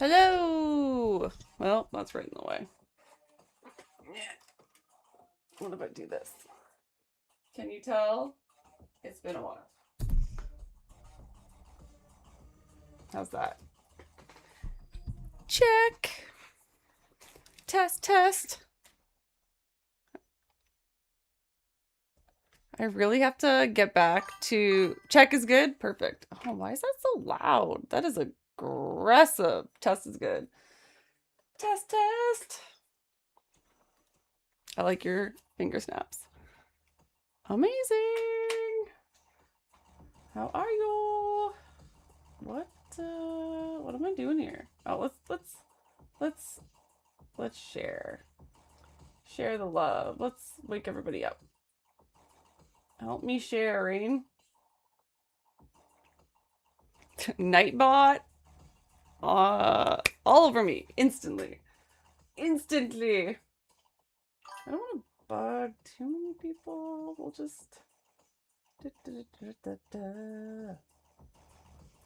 Hello! Well, that's right in the way. What if I do this? Can you tell? It's been a while. How's that? Check! Test, test! I really have to get back to... Check is good? Perfect. Oh, why is that so loud? That is aggressive. Test is good. Test, test! I like your finger snaps. Amazing! How are you? What am I doing here? Oh, let's share. Share the love. Let's wake everybody up. Help me sharing. Nightbot. All over me. Instantly. Instantly. I don't want to bug too many people. We'll just...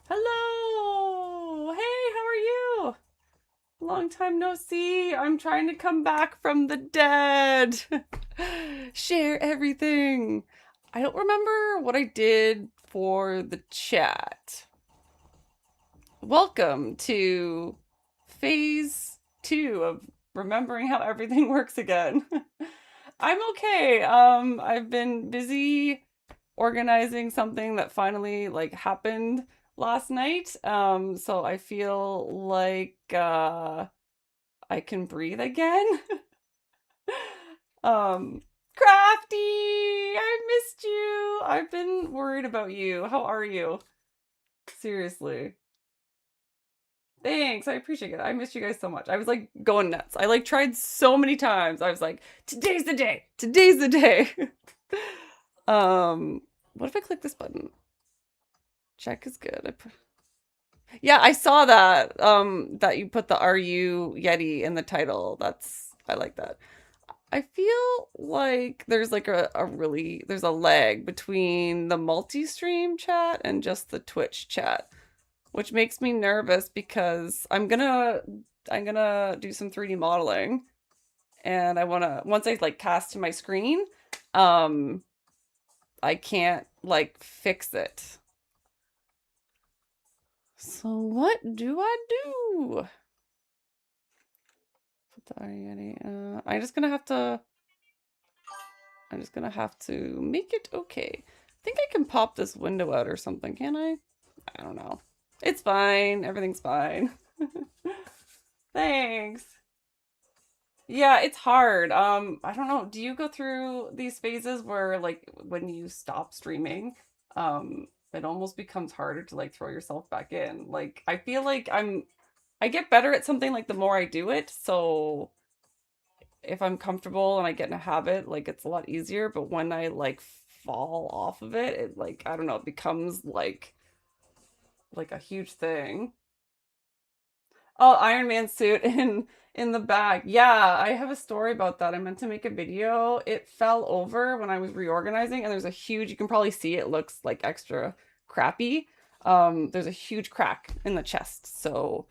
Hello! Hey, how are you? Long time no see. I'm trying to come back from the dead. Share everything. I don't remember what I did for the chat. Welcome to phase 2 of remembering how everything works again. I'm okay. I've been busy organizing something that finally happened last night. So I feel like I can breathe again. Crafty, I missed you. I've been worried about you. How are you? Seriously. Thanks, I appreciate it. I missed you guys so much. I was going nuts. I tried so many times. I was like, today's the day. Today's the day. What if I click this button? Check is good. Yeah, I saw that. That you put the "Are you Yeti" in the title. I like that. I feel like there's there's a lag between the multi-stream chat and just the Twitch chat, which makes me nervous because I'm gonna do some 3D modeling, and once I cast to my screen, I can't fix it. So what do I do? I'm just gonna have to make it okay. I think I can pop this window out or something, can I? I don't know. It's fine. Everything's fine. Thanks. Yeah, it's hard. I don't know. Do you go through these phases where when you stop streaming, it almost becomes harder to throw yourself back in? I feel like I get better at something the more I do it, so if I'm comfortable and I get in a habit, it's a lot easier. But when I fall off of it, I don't know, it becomes a huge thing. Oh, Iron Man suit in the back. Yeah, I have a story about that. I meant to make a video. It fell over when I was reorganizing, and there's a huge, you can probably see it looks extra crappy. There's a huge crack in the chest, so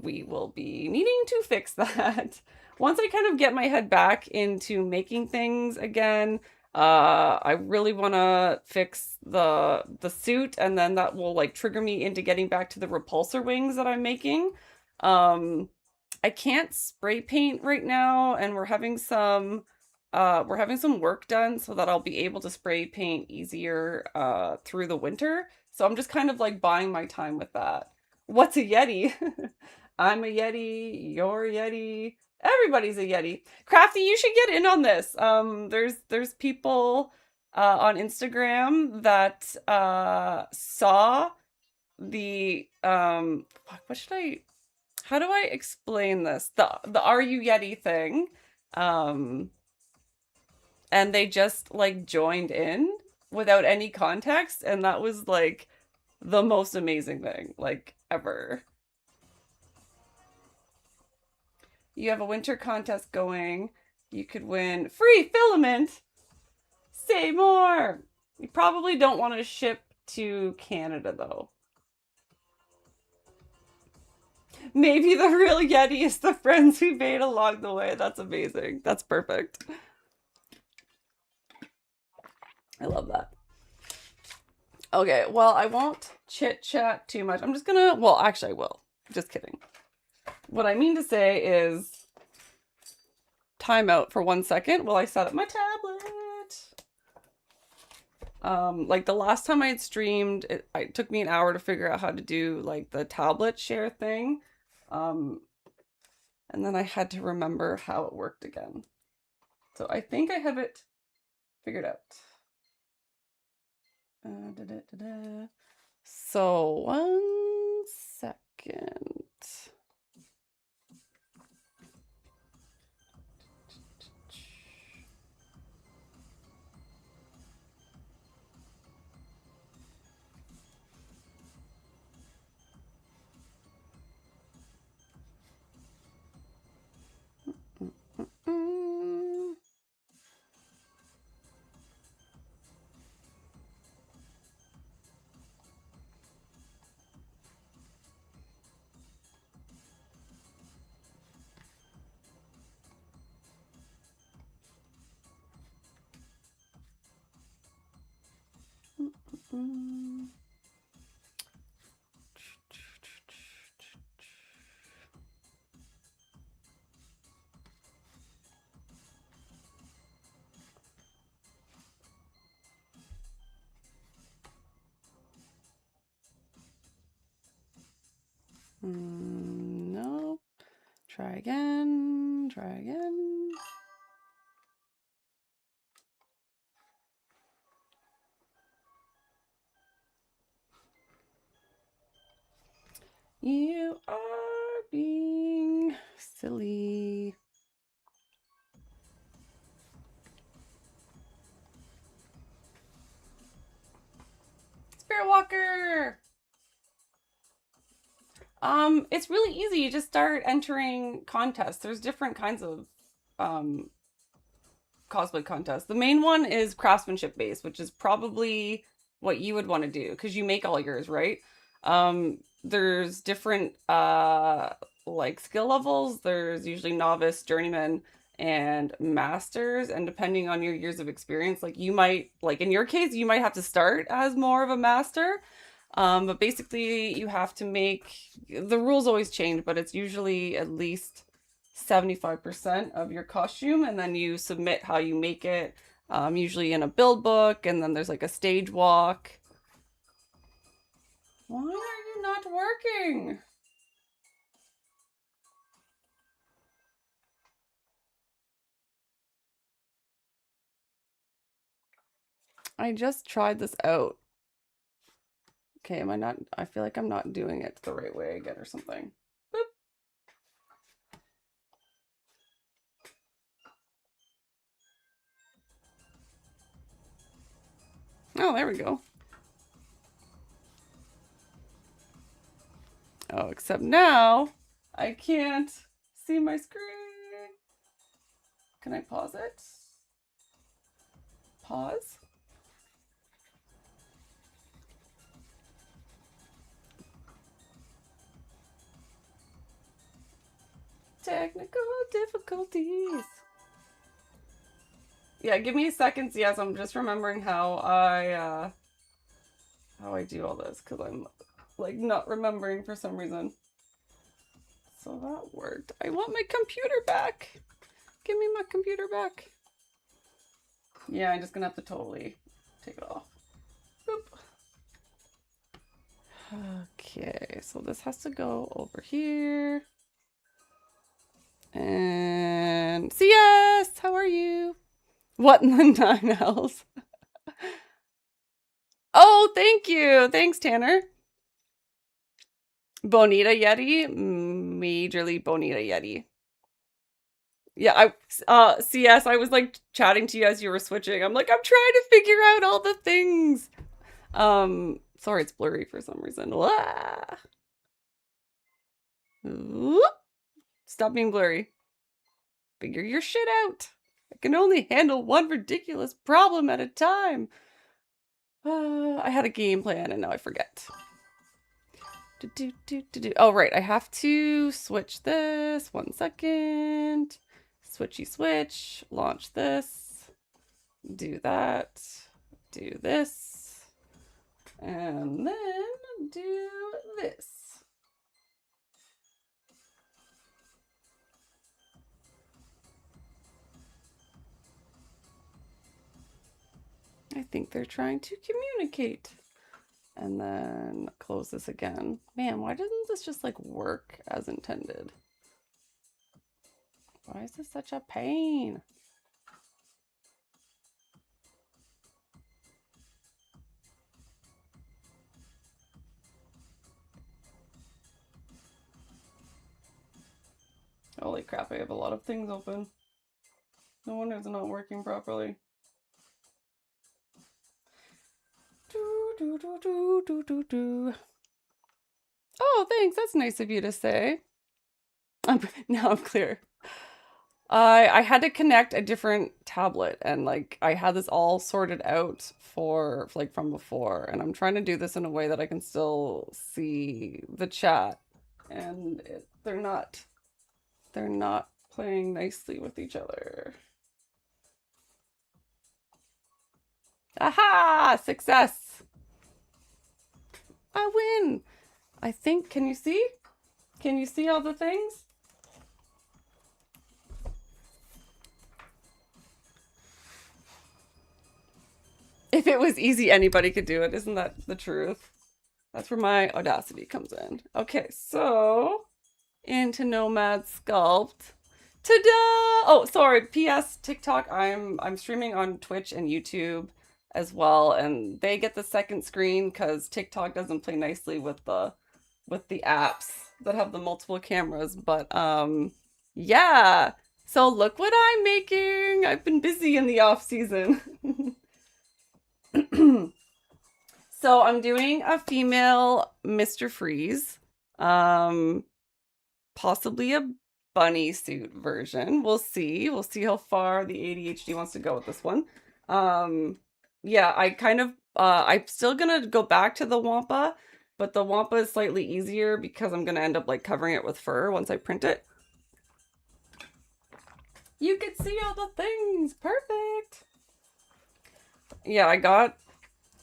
we will be needing to fix that. Once I kind of get my head back into making things again, I really want to fix the suit, and then that will trigger me into getting back to the repulsor wings that I'm making. I can't spray paint right now, and we're having some work done so that I'll be able to spray paint easier through the winter. So I'm just kind of buying my time with that. What's a Yeti? I'm a Yeti, you're a Yeti. Everybody's a Yeti. Crafty, you should get in on this. There's people on Instagram that saw the what should I how do I explain this? The Are You Yeti thing. Um and they just joined in without any context, and that was the most amazing thing ever. You have a winter contest going. You could win free filament. Say more. You probably don't want to ship to Canada though. Maybe the real Yeti is the friends we made along the way. That's amazing. That's perfect. I love that. Okay, well, I won't chit-chat too much. I'm just gonna, well, actually I will. Just kidding. What I mean to say is time out for 1 second while I set up my tablet. Like the last time I had streamed, it took me an hour to figure out how to do like the tablet share thing. And then I had to remember how it worked again. So I think I have it figured out. So 1 second. No. Try again. Try again. You are being silly. Spirit Walker! It's really easy. You just start entering contests. There's different kinds of cosplay contests. The main one is craftsmanship based, which is probably what you would want to do because you make all yours, right? There's different like skill levels. There's usually novice, journeyman, and masters, and depending on your years of experience, like you might, like in your case, you might have to start as more of a master. But basically you have to make, the rules always change, but it's usually at least 75% of your costume, and then you submit how you make it, usually in a build book, and then there's like a stage walk. Why are you not working? I just tried this out. Okay, am I not, I feel like I'm not doing it the right way again or something. Boop. Oh, there we go. Oh, except now I can't see my screen. Can I pause it? Pause. Technical difficulties. Yeah, give me a second. Yes, I'm just remembering how I do all this because I'm like not remembering for some reason. So that worked. I want my computer back. Give me my computer back. Yeah, I'm just gonna have to totally take it off. Boop. Okay, so this has to go over here. And CS, how are you? What in the 9Ls? Oh, thank you. Thanks, Tanner. Bonita Yeti? Majorly Bonita Yeti. Yeah, CS, I was like chatting to you as you were switching. I'm like, I'm trying to figure out all the things. Sorry, it's blurry for some reason. Stop being blurry. Figure your shit out. I can only handle one ridiculous problem at a time. I had a game plan and now I forget. Oh, right. I have to switch this. 1 second. Switchy switch. Launch this. Do that. Do this. And then do this. I think they're trying to communicate. And then close this again. Man, why doesn't this just like work as intended? Why is this such a pain? Holy crap, I have a lot of things open. No wonder it's not working properly. Oh, thanks. That's nice of you to say. Now I'm clear. I had to connect a different tablet and like I had this all sorted out for like from before, and I'm trying to do this in a way that I can still see the chat, and they're not playing nicely with each other. Aha! Success! I win! I think, can you see? Can you see all the things? If it was easy, anybody could do it. Isn't that the truth? That's where my audacity comes in. Okay, so into Nomad Sculpt. Ta-da! Oh, sorry. P.S. TikTok. I'm streaming on Twitch and YouTube as well, and they get the second screen because TikTok doesn't play nicely with the apps that have the multiple cameras. But yeah. So look what I'm making. I've been busy in the off season. So I'm doing a female Mr. Freeze. Possibly a bunny suit version. We'll see. We'll see how far the ADHD wants to go with this one. Yeah, I kind of I'm still gonna go back to the Wampa, but the Wampa is slightly easier because I'm gonna end up like covering it with fur once I print it. You can see all the things. Perfect. Yeah, I got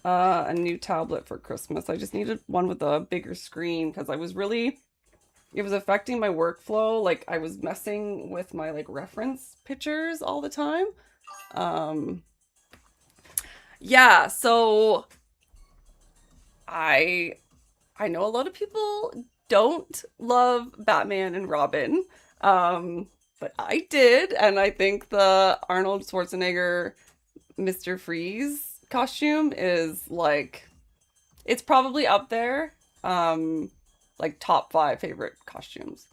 a new tablet for Christmas. I just needed one with a bigger screen because it was affecting my workflow. Like I was messing with my like reference pictures all the time. Yeah, so I know a lot of people don't love Batman and Robin. But I did, and I think the Arnold Schwarzenegger Mr. Freeze costume is like it's probably up there. Like top 5 favorite costumes.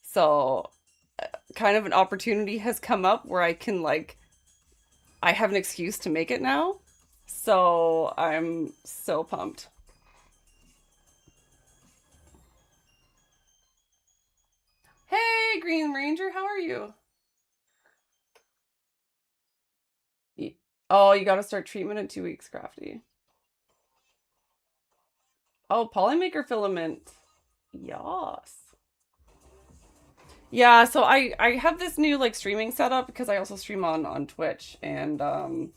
So kind of an opportunity has come up where I can like I have an excuse to make it now. So I'm so pumped. Hey, Green Ranger, how are you? Oh, you gotta start treatment in 2 weeks, Crafty. Oh, Polymaker filament. Yes. Yeah, so I have this new like streaming setup because I also stream on Twitch, and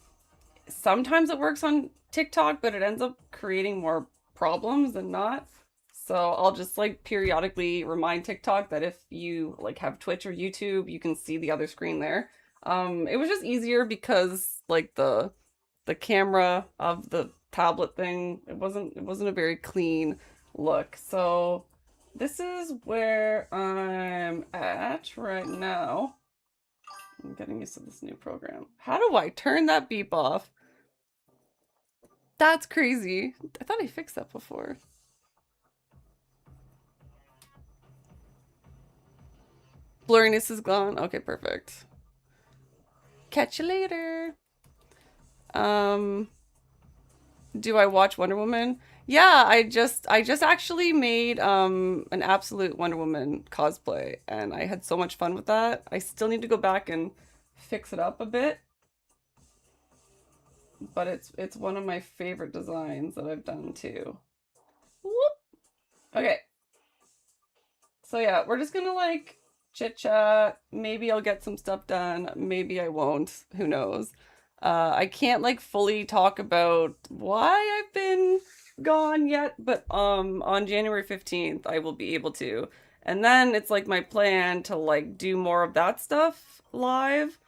sometimes it works on TikTok, but it ends up creating more problems than not. So I'll just like periodically remind TikTok that if you like have Twitch or YouTube, you can see the other screen there. It was just easier because like the camera of the tablet thing, it wasn't a very clean look. So this is where I'm at right now. I'm getting used to this new program. How do I turn that beep off? That's crazy. I thought I fixed that before. Blurriness is gone. Okay, perfect. Catch you later. Do I watch Wonder Woman? Yeah, I just actually made an absolute Wonder Woman cosplay, and I had so much fun with that. I still need to go back and fix it up a bit, but it's one of my favorite designs that I've done too. Whoop. Okay. So yeah, we're just gonna like chit chat. Maybe I'll get some stuff done. Maybe I won't. Who knows? I can't like fully talk about why I've been gone yet, but on January 15th I will be able to. And then it's like my plan to like do more of that stuff live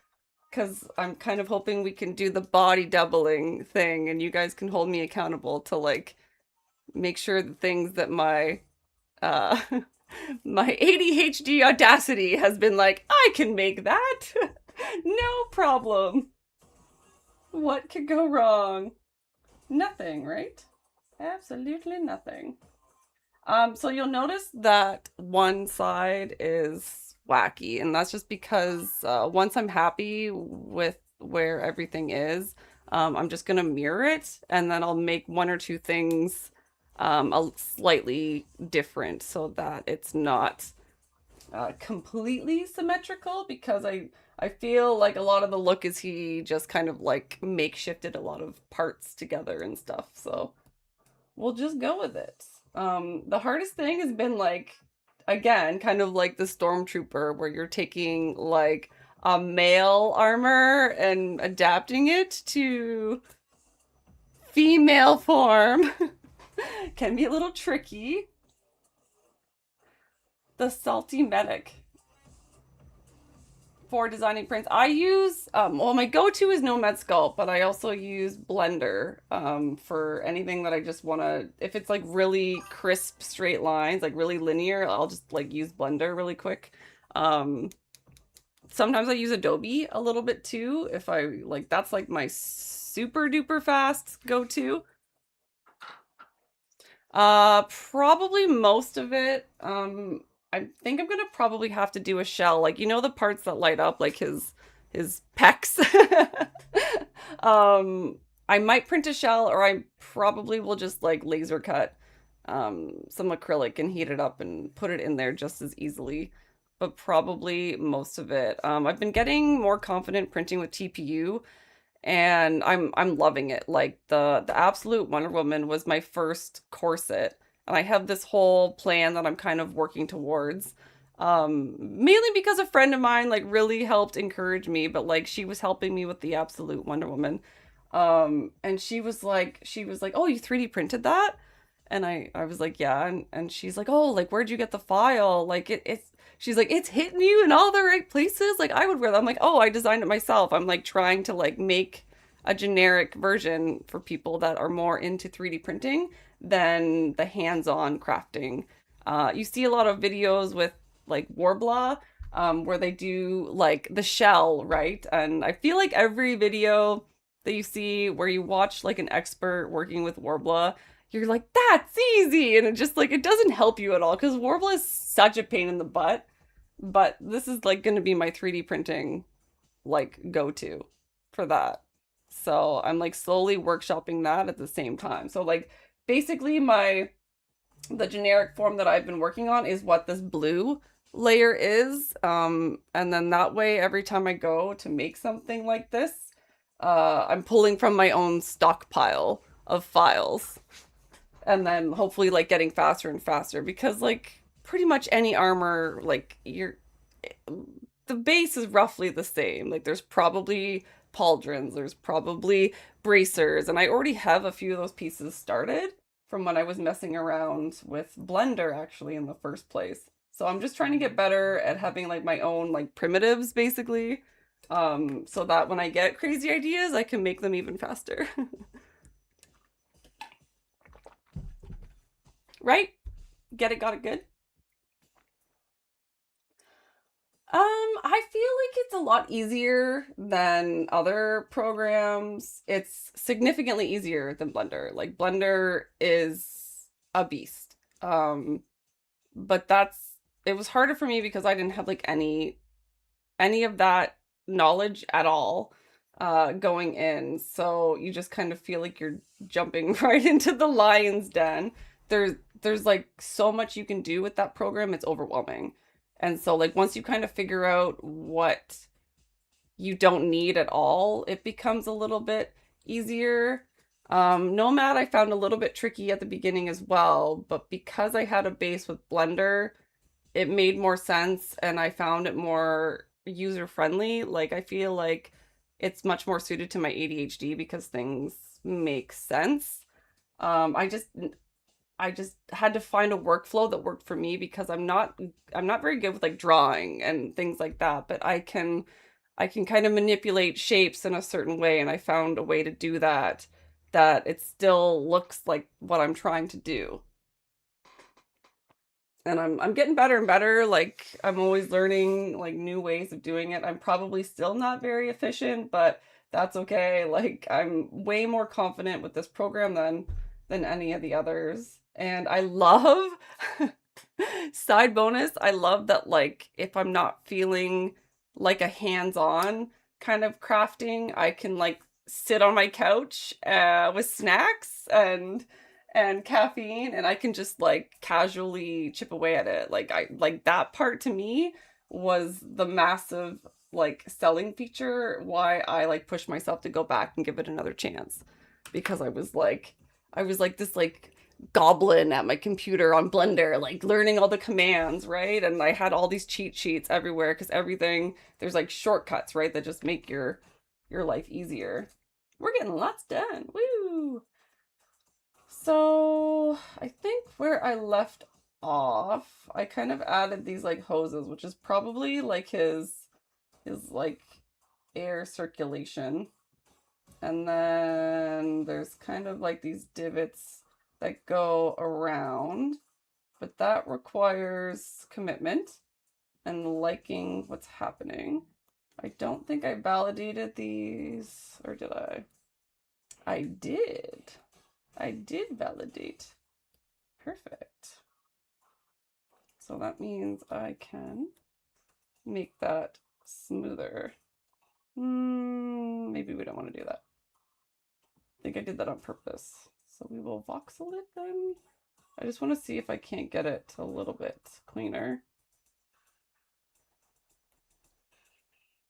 because I'm kind of hoping we can do the body doubling thing and you guys can hold me accountable to like make sure the things that my uh my ADHD audacity has been like, I can make that. No problem. What could go wrong? Nothing, right? Absolutely nothing. So you'll notice that one side is wacky, and that's just because once I'm happy with where everything is, I'm just gonna mirror it, and then I'll make one or two things a slightly different so that it's not completely symmetrical because I feel like a lot of the look is he just kind of like makeshifted a lot of parts together and stuff. So we'll just go with it. The hardest thing has been like again, kind of like the stormtrooper where you're taking like a male armor and adapting it to female form. Can be a little tricky. The salty medic for designing prints. I use well my go-to is Nomad Sculpt, but I also use Blender for anything that I just want to if it's like really crisp straight lines, like really linear, I'll just like use Blender really quick. Um Sometimes I use Adobe a little bit too if I like that's like my super duper fast go-to. Probably most of it. I think I'm gonna probably have to do a shell, like you know the parts that light up, like his pecs. um, I might print a shell, or I probably will just like laser cut some acrylic and heat it up and put it in there just as easily. But probably most of it. I've been getting more confident printing with TPU and I'm loving it. Like the Absolute Wonder Woman was my first corset, and I have this whole plan that I'm kind of working towards. Mainly because a friend of mine like really helped encourage me, but like she was helping me with the Absolute Wonder Woman. And she was like, "Oh, you 3D printed that?" And I was like, "Yeah." And she's like, "Oh, like where'd you get the file? Like it's she's like, "It's hitting you in all the right places. Like I would wear that." I'm like, "Oh, I designed it myself." I'm like trying to like make a generic version for people that are more into 3D printing than the hands-on crafting. You see a lot of videos with like Worbla, where they do like the shell, right? And I feel like every video that you see where you watch like an expert working with Worbla, you're like, that's easy. And it just like, it doesn't help you at all because Worbla is such a pain in the butt. But this is like going to be my 3D printing like go to for that. So I'm like slowly workshopping that at the same time. So like basically the generic form that I've been working on is what this blue layer is. And then that way every time I go to make something like this, I'm pulling from my own stockpile of files and then hopefully like getting faster and faster because like pretty much any armor like you're the base is roughly the same. Like there's probably pauldrons, there's probably bracers, and I already have a few of those pieces started from when I was messing around with Blender actually in the first place. So I'm just trying to get better at having like my own like primitives basically. So that when I get crazy ideas, I can make them even faster. Right? Get it, got it good? I feel like it's a lot easier than other programs. It's significantly easier than Blender. Like Blender is a beast. But it was harder for me because I didn't have like any of that knowledge at all going in. So you just kind of feel like you're jumping right into the lion's den. There's like so much you can do with that program, it's overwhelming. And so like once you kind of figure out what you don't need at all, it becomes a little bit easier. Nomad I found a little bit tricky at the beginning as well, but because I had a base with Blender, it made more sense and I found it more user friendly. Like I feel like it's much more suited to my ADHD because things make sense. I just had to find a workflow that worked for me because I'm not very good with like drawing and things like that, but I can kind of manipulate shapes in a certain way and I found a way to do that that it still looks like what I'm trying to do. And I'm getting better and better. Like I'm always learning like new ways of doing it. I'm probably still not very efficient, but that's okay. Like I'm way more confident with this program than any of the others. And I love side bonus, I love that like if I'm not feeling like a hands-on kind of crafting, I can like sit on my couch with snacks and caffeine and I can just like casually chip away at it. Like I like that part to me was the massive like selling feature why I like push myself to go back and give it another chance because I was like this like goblin at my computer on Blender, like learning all the commands, right? And I had all these cheat sheets everywhere because everything there's like shortcuts, right, that just make your life easier. We're getting lots done. Woo! So I think where I left off, I kind of added these like hoses, which is probably like his like air circulation. And then there's kind of like these divots that go around, but that requires commitment and liking what's happening. I don't think I validated these, or did I? I did. I did validate. Perfect. So that means I can make that smoother. Maybe we don't want to do that. I think I did that on purpose. So we will voxel it then. I just want to see if I can't get it a little bit cleaner.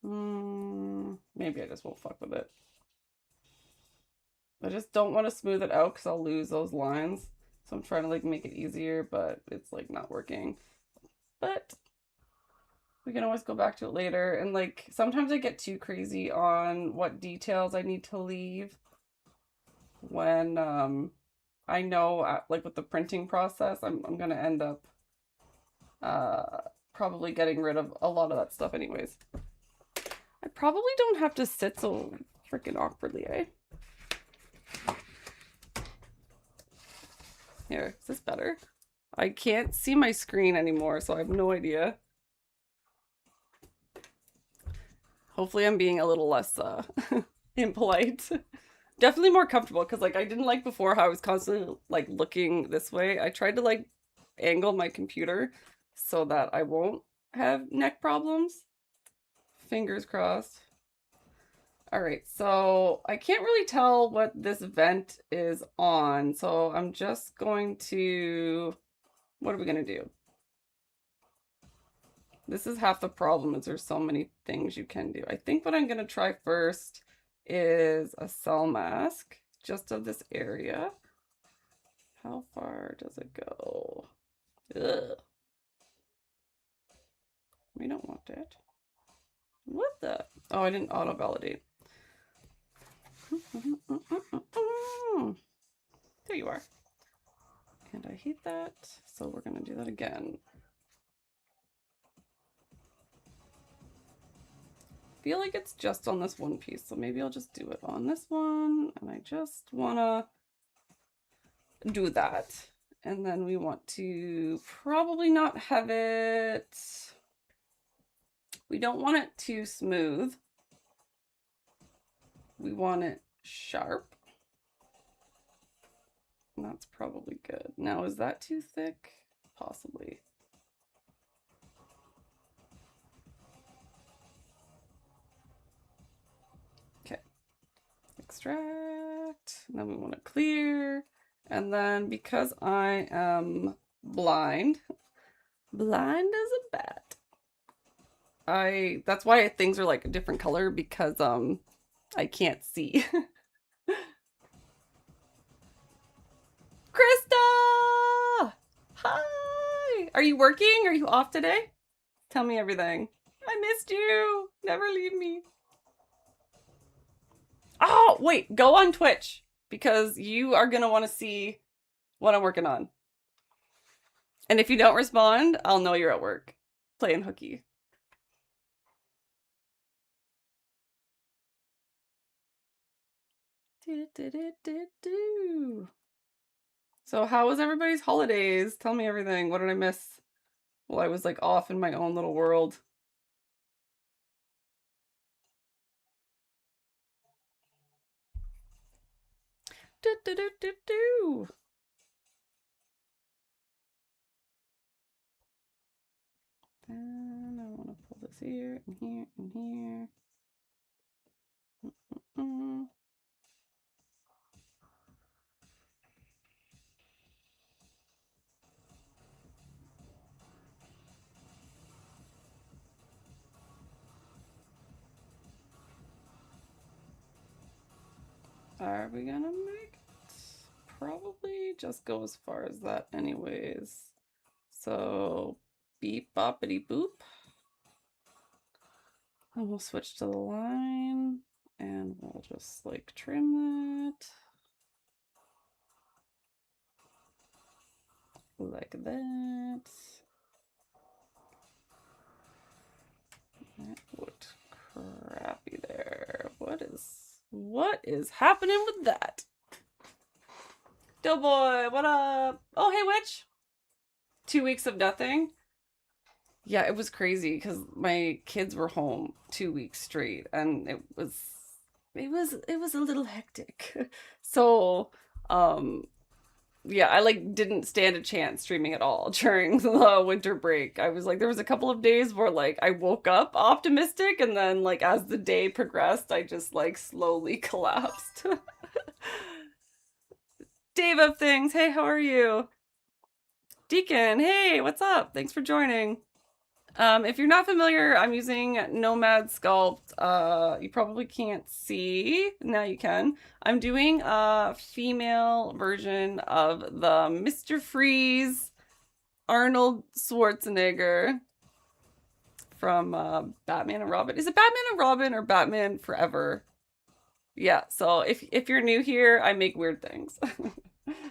Maybe I just won't fuck with it. I just don't want to smooth it out because I'll lose those lines. So I'm trying to like make it easier, but it's like not working. But we can always go back to it later. And like sometimes I get too crazy on what details I need to leave when I know like with the printing process I'm gonna end up probably getting rid of a lot of that stuff anyways. I probably don't have to sit so freaking awkwardly, eh? Here, is this better? I can't see my screen anymore, so I have no idea. Hopefully I'm being a little less impolite. Definitely more comfortable because like I didn't like before how I was constantly like looking this way. I tried to like angle my computer so that I won't have neck problems. Fingers crossed. All right, so I can't really tell what this vent is on, so I'm just going to, what are we gonna do? This is half the problem is there's so many things you can do. I think what I'm gonna try first is a cell mask just of this area. How far does it go? Ugh. We don't want it. What the? Oh, I didn't auto validate. There you are. And I hate that, so we're gonna do that again. I feel like it's just on this one piece, so maybe I'll just do it on this one, and I just wanna do that. And then we want to probably not have it, we don't want it too smooth. We want it sharp. And that's probably good. Now, is that too thick? Possibly. Okay. Extract. And then we want to clear. And then because I am blind as a bat, that's why things are like a different color because I can't see. Krista! Hi! Are you working? Are you off today? Tell me everything. I missed you. Never leave me. Oh, wait, go on Twitch because you are going to want to see what I'm working on. And if you don't respond, I'll know you're at work playing hooky. So how was everybody's holidays? Tell me everything. What did I miss? Well, I was like off in my own little world. And I want to pull this here and here and here. Are we gonna make it? Probably just go as far as that anyways. So beep boppity boop. And we'll switch to the line and we'll just like trim that. Like that. That looked crappy there. What is happening with that? Doughboy, what up? Oh, hey, witch. 2 weeks of nothing. Yeah, it was crazy because my kids were home 2 weeks straight, and it was a little hectic. So, yeah, I like didn't stand a chance streaming at all during the winter break. I was like, there was a couple of days where like I woke up optimistic, and then like as the day progressed, I just like slowly collapsed. Dave of things, hey, how are you? Deacon, hey, what's up? Thanks for joining. If you're not familiar, I'm using Nomad Sculpt. You probably can't see. Now you can. I'm doing a female version of the Mr. Freeze Arnold Schwarzenegger from Batman and Robin. Is it Batman and Robin or Batman Forever? Yeah, so if you're new here, I make weird things.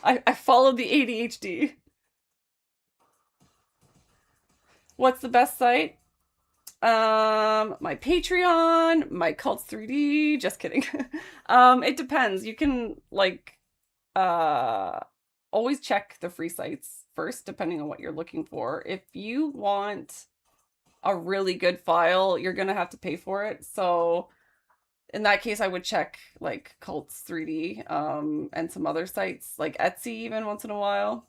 I follow the ADHD. What's the best site? My Patreon, my Cults 3D. Just kidding. It depends. You can like uh always check the free sites first, depending on what you're looking for. If you want a really good file, you're gonna have to pay for it. So in that case, I would check like Cults 3D, and some other sites like Etsy even once in a while.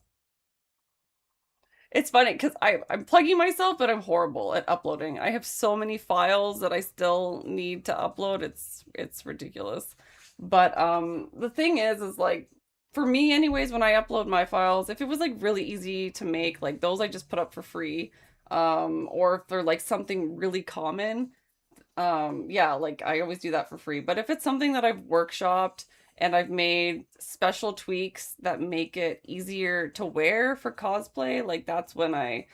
It's funny because I'm plugging myself, but I'm horrible at uploading. I have so many files that I still need to upload. It's ridiculous. But the thing is like for me anyways, when I upload my files, if it was like really easy to make, like those I just put up for free. Or if they're like something really common, yeah, like I always do that for free. But if it's something that I've workshopped and I've made special tweaks that make it easier to wear for cosplay, like that's when I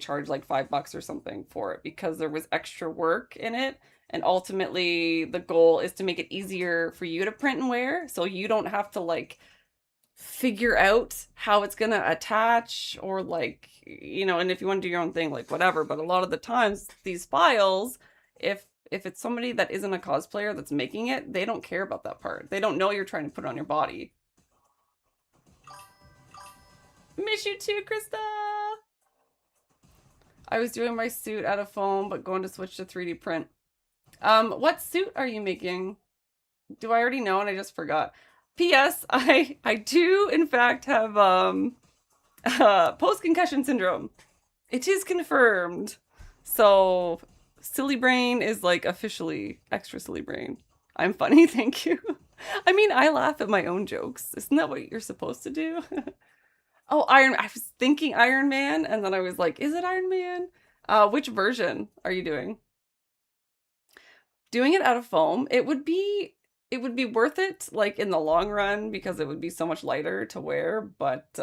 charge like $5 or something for it because there was extra work in it. And ultimately the goal is to make it easier for you to print and wear so you don't have to like figure out how it's gonna attach or like, and if you want to do your own thing, like whatever. But a lot of the times these files, if it's somebody that isn't a cosplayer that's making it, they don't care about that part. They don't know you're trying to put it on your body. Miss you too, Krista. I was doing my suit out of foam but going to switch to 3D print. What suit are you making? Do I already know and I just forgot? P.S. I do in fact have post-concussion syndrome. It is confirmed. So silly brain is like officially extra silly brain. I'm funny, thank you. I mean, I laugh at my own jokes. Isn't that what you're supposed to do? Oh, I was thinking Iron Man, and then I was like, is it Iron Man? Which version are you doing? Doing it out of foam, it it would be worth it, like, in the long run, because it would be so much lighter to wear, but,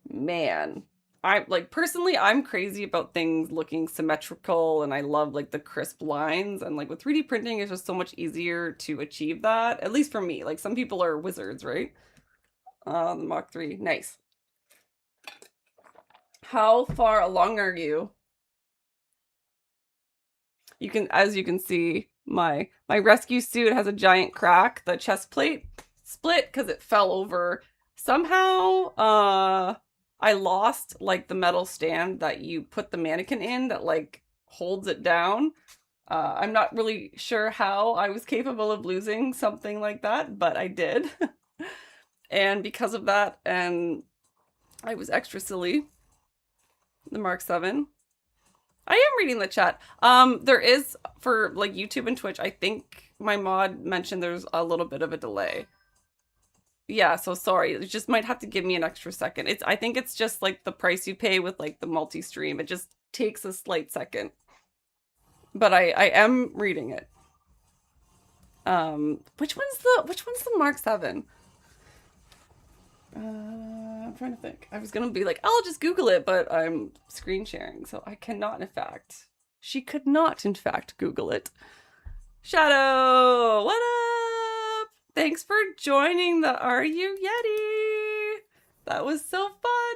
man. I like, personally, I'm crazy about things looking symmetrical, and I love, like, the crisp lines, and, like, with 3D printing, it's just so much easier to achieve that, at least for me. Like, some people are wizards, right? The Mach 3. Nice. How far along are you? You can, as you can see, my rescue suit has a giant crack. The chest plate split because it fell over. Somehow, I lost like the metal stand that you put the mannequin in that like holds it down. I'm not really sure how I was capable of losing something like that, but I did. And because of that, and I was extra silly, the Mark 7. I am reading the chat. There is, for like YouTube and Twitch, I think my mod mentioned there's a little bit of a delay. Yeah, so sorry. You just might have to give me an extra second. I think it's just like the price you pay with like the multi-stream. It just takes a slight second. But I am reading it. Which one's the Mark 7? I'm trying to think. I was gonna be like, I'll just Google it, but I'm screen sharing, so I cannot, in fact. She could not, in fact, Google it. Shadow, what up? Thanks for joining the Are You Yeti? That was so fun.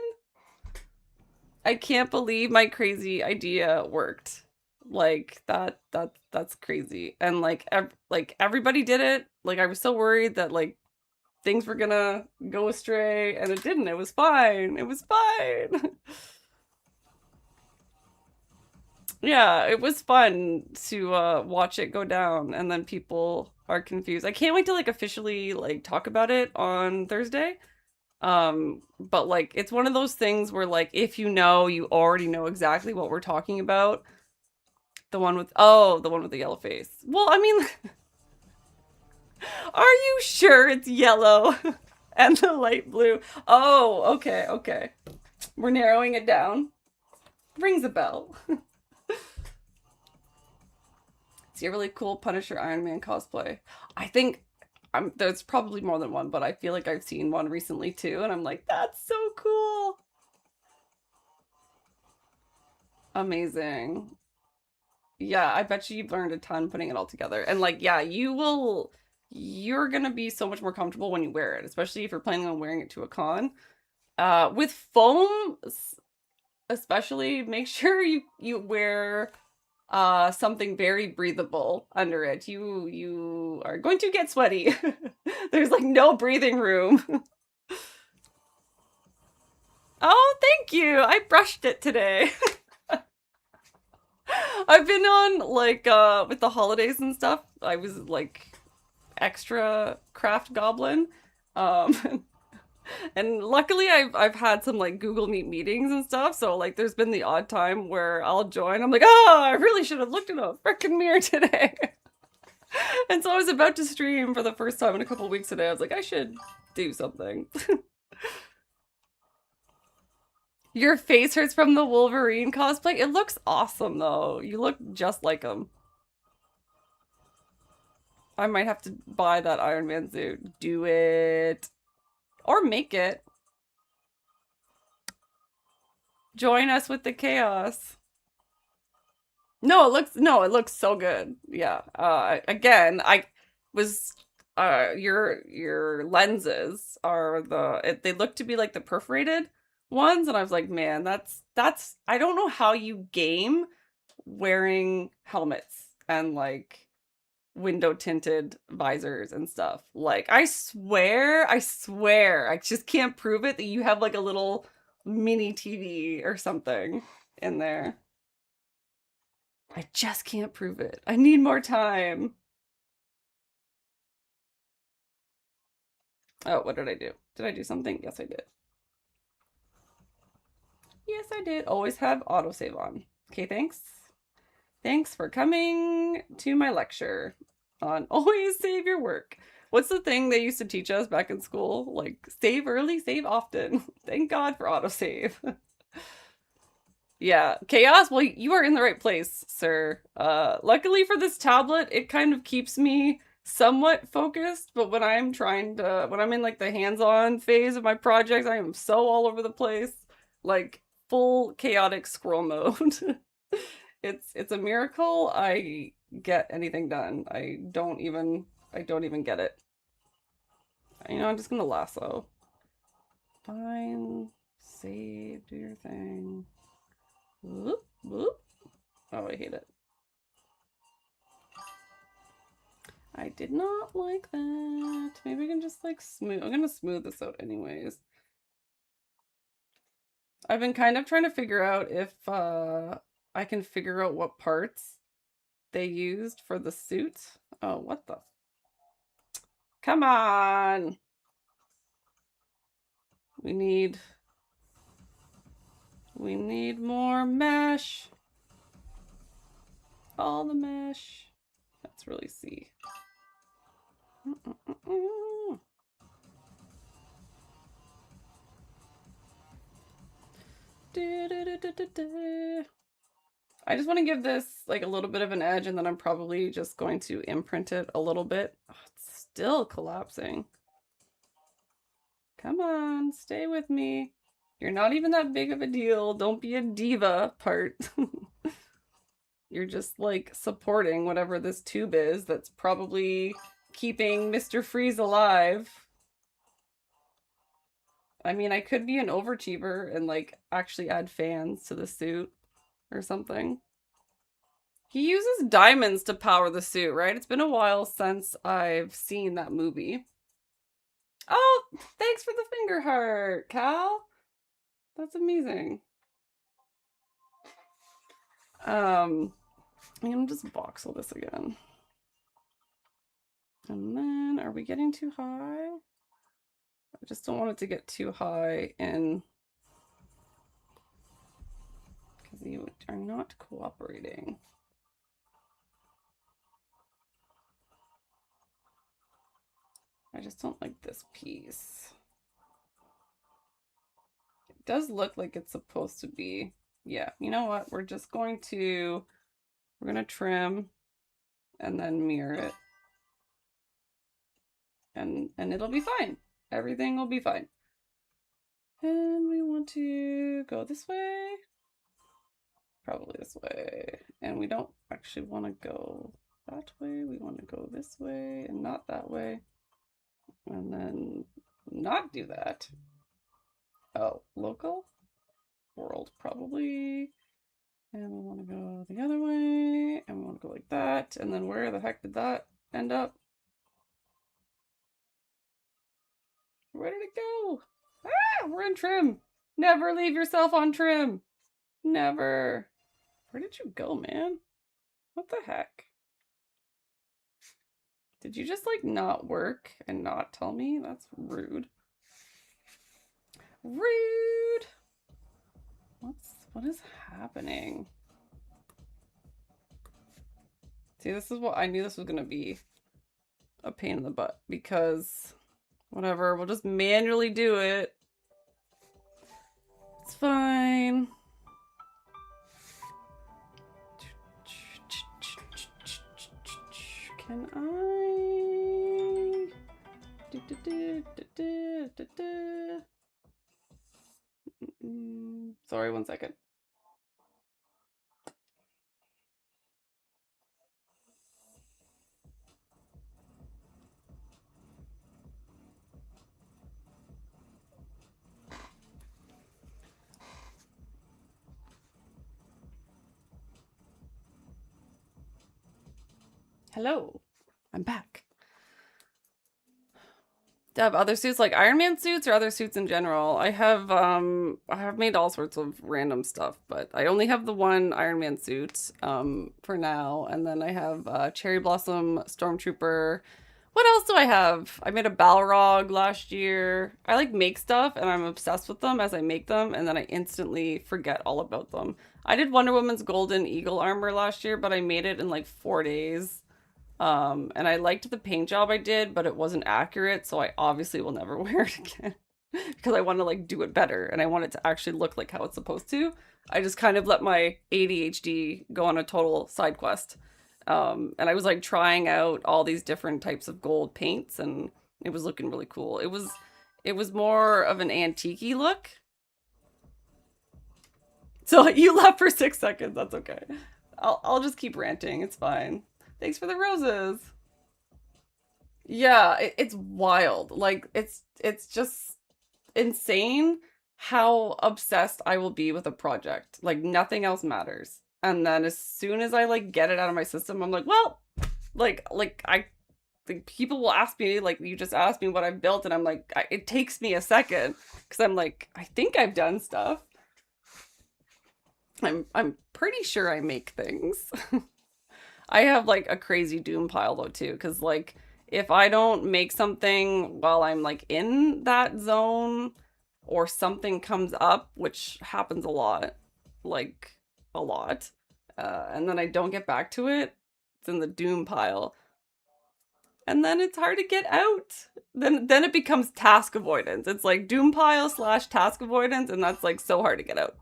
I can't believe my crazy idea worked. Like that's crazy. And like everybody did it. Like I was so worried that like things were gonna go astray, and it didn't. It was fine. It was fine. Yeah, it was fun to watch it go down, and then people are confused. I can't wait to like officially like talk about it on Thursday. But like it's one of those things where like if you know, you already know exactly what we're talking about. The one with the yellow face. Well, I mean, are you sure it's yellow and the light blue? Oh, okay, okay. We're narrowing it down. Rings a bell. See a really cool Punisher Iron Man cosplay. I think there's probably more than one, but I feel like I've seen one recently too, and I'm like, that's so cool. Amazing. Yeah, I bet you've learned a ton putting it all together. And like, yeah, you're gonna be so much more comfortable when you wear it, especially if you're planning on wearing it to a con. With foam, especially, make sure you wear something very breathable under it. You are going to get sweaty. There's like no breathing room. Oh, thank you. I brushed it today. I've been on like with the holidays and stuff. I was like extra craft goblin. And luckily I've had some like Google Meet meetings and stuff, so like there's been the odd time where I'll join. I'm like, oh, I really should have looked in a freaking mirror today. And so I was about to stream for the first time in a couple weeks today. I was like, I should do something. Your face hurts from the Wolverine cosplay? It looks awesome though. You look just like him. I might have to buy that Iron Man suit. Do it. Or make it. Join us with the chaos. No, it looks so good. Yeah. Again, I was your lenses are they look to be like the perforated ones, and I was like, man, that's I don't know how you game wearing helmets and like window tinted visors and stuff. Like I swear, I just can't prove it that you have like a little mini TV or something in there. I just can't prove it. I need more time. Oh, what did I do? Did I do something? Yes, I did. Yes, I did. Always have autosave on. Okay, thanks. Thanks for coming to my lecture on always save your work. What's the thing they used to teach us back in school? Like, save early, save often. Thank God for autosave. Yeah, chaos. Well, you are in the right place, sir. Luckily for this tablet, it kind of keeps me somewhat focused, but when I'm in like the hands-on phase of my projects, I am so all over the place, like full chaotic squirrel mode. It's a miracle I get anything done. I don't even get it. You know, I'm just gonna lasso. Fine. Save, do your thing. Whoop, whoop. Oh, I hate it. I did not like that. Maybe we can just like smooth. I'm gonna smooth this out anyways. I've been kind of trying to figure out if I can figure out what parts they used for the suit. Oh, what the? Come on! We need more mesh. All the mesh. That's really C. I just want to give this like a little bit of an edge, and then I'm probably just going to imprint it a little bit. Oh, it's still collapsing. Come on, stay with me. You're not even that big of a deal. Don't be a diva part. You're just like supporting whatever this tube is that's probably keeping Mr. Freeze alive. I mean, I could be an overachiever and like actually add fans to the suit or something. He uses diamonds to power the suit, right? It's been a while since I've seen that movie. Oh, thanks for the finger heart, Cal. That's amazing. I'm gonna just voxel this again. And then, are we getting too high? I just don't want it to get too high in, because you are not cooperating. I just don't like this piece. It does look like it's supposed to be. Yeah, you know what? We're going to trim and then mirror it. And it'll be fine. Everything will be fine. And we want to go this way. Probably this way. And we don't actually want to go that way. We want to go this way and not that way. And then not do that. Oh, local? World, probably. And we want to go the other way. And we want to go like that. And then where the heck did that end up? Where did it go? Ah, we're in trim. Never leave yourself on trim. Never. Where did you go, man? What the heck? Did you just like not work and not tell me? That's rude. Rude. What is happening? See, this is what I knew this was gonna be a pain in the butt, because whatever, we'll just manually do it. It's fine. Can I? Sorry, 1 second. Hello, I'm back. Do I have other suits, like Iron Man suits or other suits in general? I have made all sorts of random stuff, but I only have the one Iron Man suit for now, and then I have Cherry Blossom Stormtrooper. What else do I have? I made a Balrog last year. I like make stuff and I'm obsessed with them as I make them, and then I instantly forget all about them. I did Wonder Woman's Golden Eagle armor last year, but I made it in like 4 days. And I liked the paint job I did, but it wasn't accurate, so I obviously will never wear it again because I want to like do it better and I want it to actually look like how it's supposed to. I just kind of let my ADHD go on a total side quest. And I was like trying out all these different types of gold paints and it was looking really cool. It was more of an antique-y look. So you left for 6 seconds. That's okay. I'll just keep ranting. It's fine. Thanks for the roses. Yeah, it's wild. Like it's just insane how obsessed I will be with a project. Like nothing else matters. And then as soon as I like get it out of my system, I'm like, well, like I like people will ask me like you just asked me what I've built and I'm like it takes me a second because I'm like I think I've done stuff. I'm pretty sure I make things. I have like a crazy doom pile though too cuz like if I don't make something while I'm like in that zone or something comes up, which happens a lot, like a lot, and then I don't get back to it, it's in the doom pile. And then it's hard to get out. Then it becomes task avoidance. It's like doom pile slash task avoidance, and that's like so hard to get out.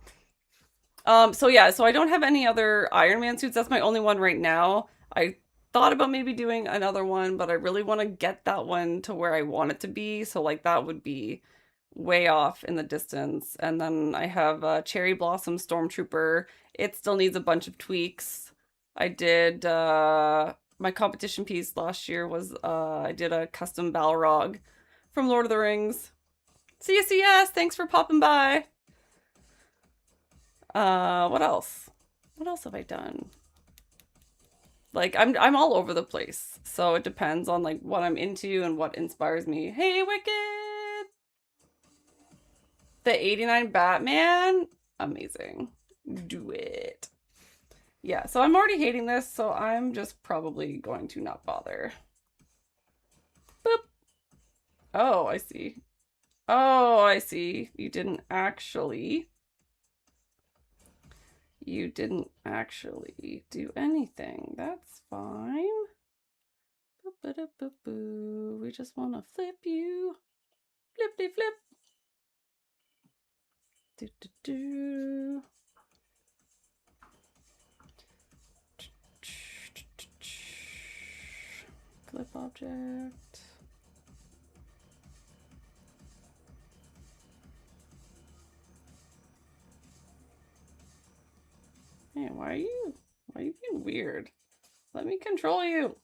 So yeah, so I don't have any other Iron Man suits. That's my only one right now. I thought about maybe doing another one, but I really want to get that one to where I want it to be. So like that would be way off in the distance. And then I have Cherry Blossom Stormtrooper. It still needs a bunch of tweaks. I did my competition piece last year was I did a custom Balrog from Lord of the Rings. CSCS, thanks for popping by. What else? What else have I done? Like I'm all over the place. So it depends on like what I'm into and what inspires me. Hey, Wicked! The 89 Batman? Amazing. Do it. Yeah, so I'm already hating this, so I'm just probably going to not bother. Boop. Oh, I see. Oh, I see. You didn't actually do anything. That's fine. Boop-a-da-boop-boo. We just want to flip you. Flippity flip. Do-do-do. Flip object. Hey, why are you being weird? Let me control you.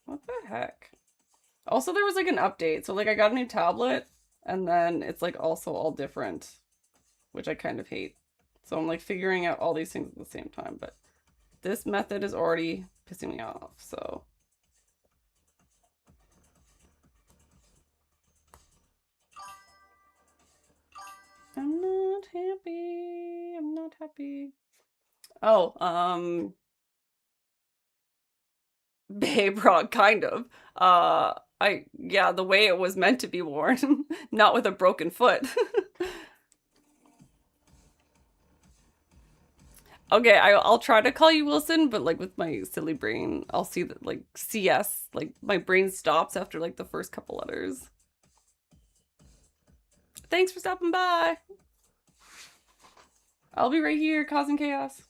What the heck? Also, there was like an update. So like I got a new tablet and then it's like also all different, which I kind of hate. So I'm like figuring out all these things at the same time, but this method is already pissing me off, so. I'm not happy. I'm not happy. Oh, Babe Rock, kind of. Yeah, the way it was meant to be worn, not with a broken foot. Okay, I'll try to call you Wilson, but like with my silly brain, I'll see that like CS, like my brain stops after like the first couple letters. Thanks for stopping by. I'll be right here causing chaos.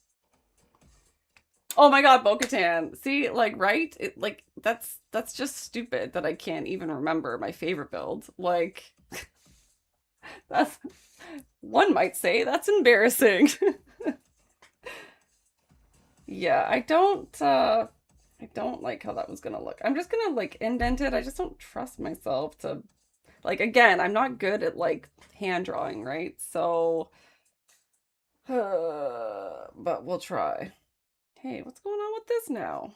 Oh my god, Bo-Katan. See, like, right? It like that's just stupid that I can't even remember my favorite build. Like that's one might say that's embarrassing. Yeah, I don't like how that was gonna look. I'm just gonna like indent it. I just don't trust myself to like again, I'm not good at like hand drawing, right? So but we'll try. Hey, what's going on with this now?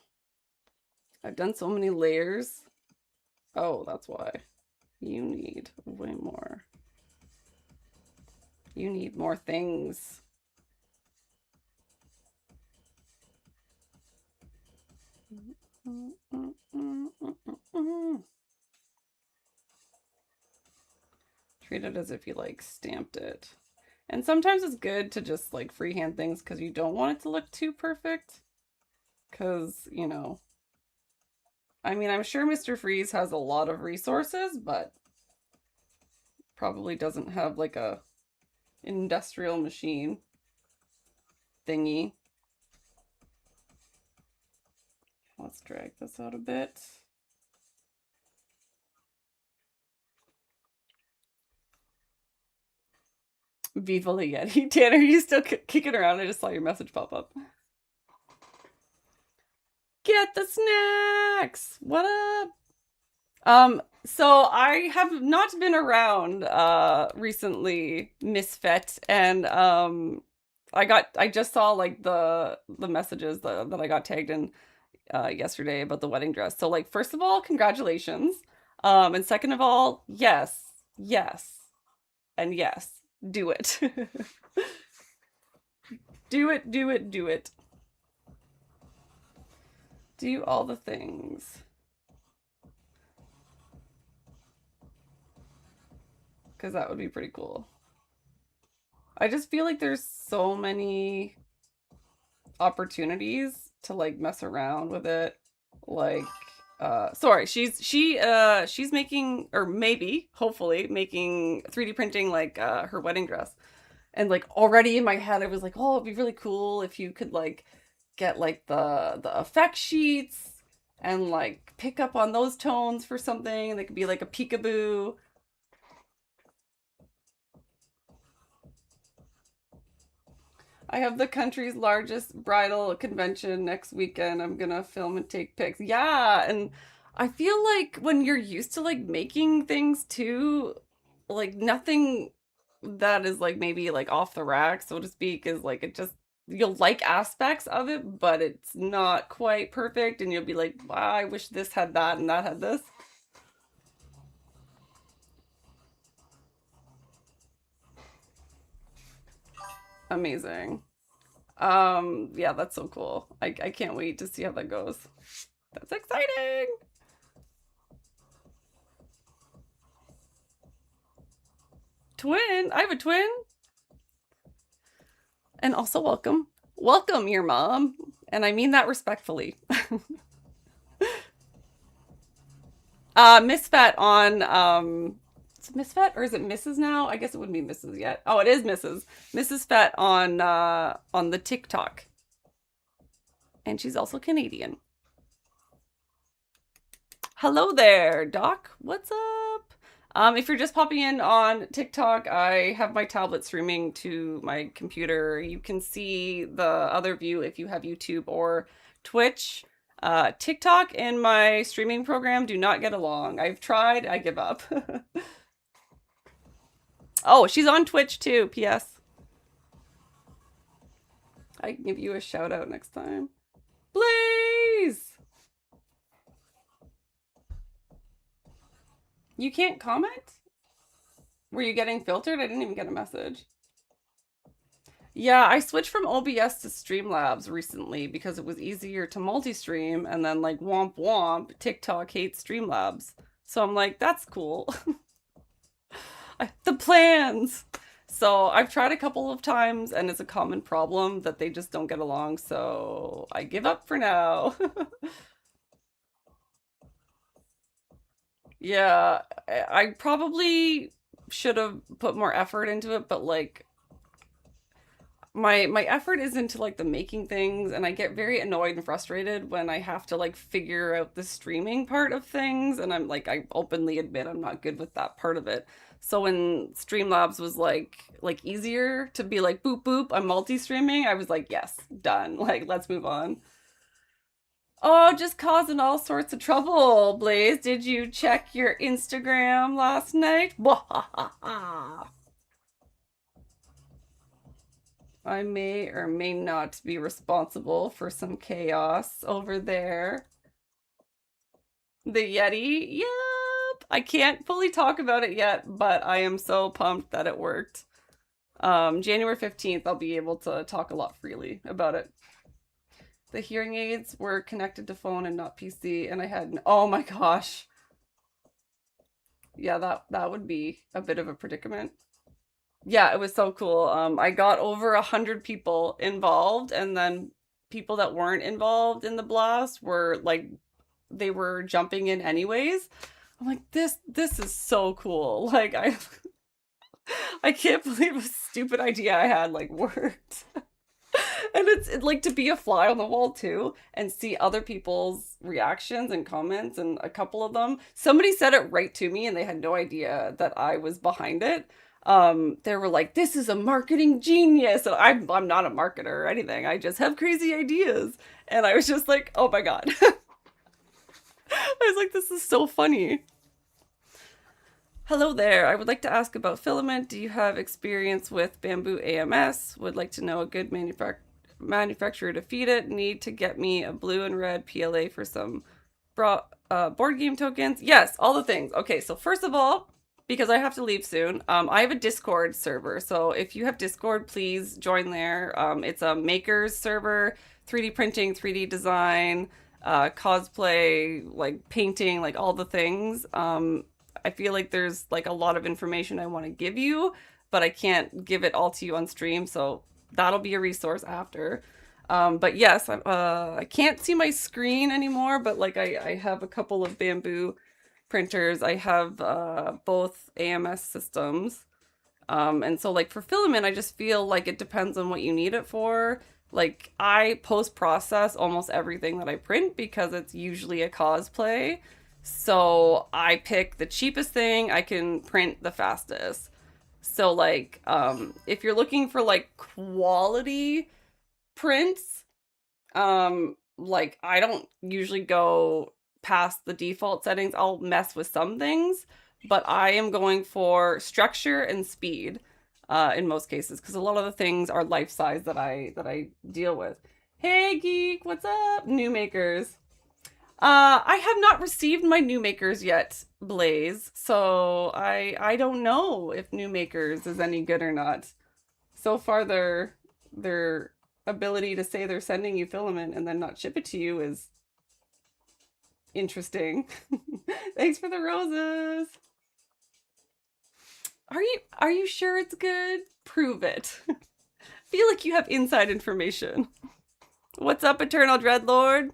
I've done so many layers. Oh, that's why. You need way more. You need more things. Treat it as if you like stamped it. And sometimes it's good to just like freehand things because you don't want it to look too perfect. Because, you know, I mean, I'm sure Mr. Freeze has a lot of resources, but probably doesn't have like a industrial machine thingy. Let's drag this out a bit. Viva la Yeti. Tanner, you still kicking around? I just saw your message pop up. Get the snacks! What up? So I have not been around recently, Misfit, and I just saw like the messages that I got tagged in yesterday about the wedding dress. So like first of all, congratulations. And second of all, yes, yes, and yes, do it. Do it, do it, do it. Do all the things. Because that would be pretty cool. I just feel like there's so many opportunities to like mess around with it. Like sorry, she's making, or maybe hopefully making 3D printing like her wedding dress. And like already in my head I was like, oh, it'd be really cool if you could like get like the effect sheets and like pick up on those tones for something. They could be like a peekaboo. I have the country's largest bridal convention next weekend. I'm gonna film and take pics. Yeah, and I feel like when you're used to like making things too, like nothing that is like maybe like off the rack, so to speak, is like it just you'll like aspects of it, but it's not quite perfect, and you'll be like, wow, I wish this had that and that had this. Amazing. Yeah, that's so cool. I can't wait to see how that goes. That's exciting. Twin? I have a twin? And also welcome. Welcome, your mom. And I mean that respectfully. Miss Fat on is it Miss Fat or is it Mrs. now? I guess it wouldn't be Mrs. yet. Oh, it is Mrs. Mrs. Fat on the TikTok. And she's also Canadian. Hello there, Doc. What's up? If you're just popping in on TikTok, I have my tablet streaming to my computer. You can see the other view if you have YouTube or Twitch. TikTok and my streaming program do not get along. I've tried, I give up. Oh, she's on Twitch too, P.S. I can give you a shout out next time. Blaze! You can't comment? Were you getting filtered? I didn't even get a message. Yeah, I switched from OBS to Streamlabs recently because it was easier to multi-stream, and then like womp womp, TikTok hates Streamlabs. So I'm like, that's cool. The plans! So I've tried a couple of times and it's a common problem that they just don't get along, so I give up for now. Yeah, I probably should have put more effort into it, but like my effort is into like the making things, and I get very annoyed and frustrated when I have to like figure out the streaming part of things, and I'm like I openly admit I'm not good with that part of it. So when Streamlabs was like easier to be like boop boop, I'm multi-streaming, I was like, yes, done. Like let's move on. Oh, just causing all sorts of trouble, Blaze. Did you check your Instagram last night? I may or may not be responsible for some chaos over there. The Yeti? Yep. I can't fully talk about it yet, but I am so pumped that it worked. January 15th, I'll be able to talk a lot freely about it. The hearing aids were connected to phone and not PC, and I had, oh my gosh. Yeah, that would be a bit of a predicament. Yeah, it was so cool. I got over 100 people involved, and then people that weren't involved in the blast were like, they were jumping in anyways. I'm like, this is so cool. Like I can't believe a stupid idea I had like worked. And like to be a fly on the wall too and see other people's reactions and comments, and a couple of them, somebody said it right to me and they had no idea that I was behind it. They were like, this is a marketing genius. And I'm not a marketer or anything. I just have crazy ideas. And I was just like, oh my God. I was like, this is so funny. Hello there. I would like to ask about filament. Do you have experience with Bamboo AMS? Would like to know a good manufacturer to feed it. Need to get me a blue and red PLA for some board game tokens. Yes, all the things. Okay, so first of all, because I have to leave soon, I have a Discord server. So if you have Discord, please join there. It's a makers server, 3D printing, 3D design, cosplay, like painting, like all the things. I feel like there's like a lot of information I want to give you, but I can't give it all to you on stream, so that'll be a resource after. But yes, I can't see my screen anymore, but like I have a couple of Bamboo printers. I have both AMS systems. And so like for filament, I just feel like it depends on what you need it for. Like I post-process almost everything that I print because it's usually a cosplay. So I pick the cheapest thing I can print the fastest. So like if you're looking for like quality prints, like I don't usually go past the default settings. I'll mess with some things, but I am going for structure and speed in most cases, because a lot of the things are life size that I deal with. Hey geek, what's up? New makers. I have not received my new makers yet, Blaze. So I don't know if new makers is any good or not. So far their ability to say they're sending you filament and then not ship it to you is interesting. Thanks for the roses. Are you sure it's good? Prove it. Feel like you have inside information. What's up, Eternal Dreadlord?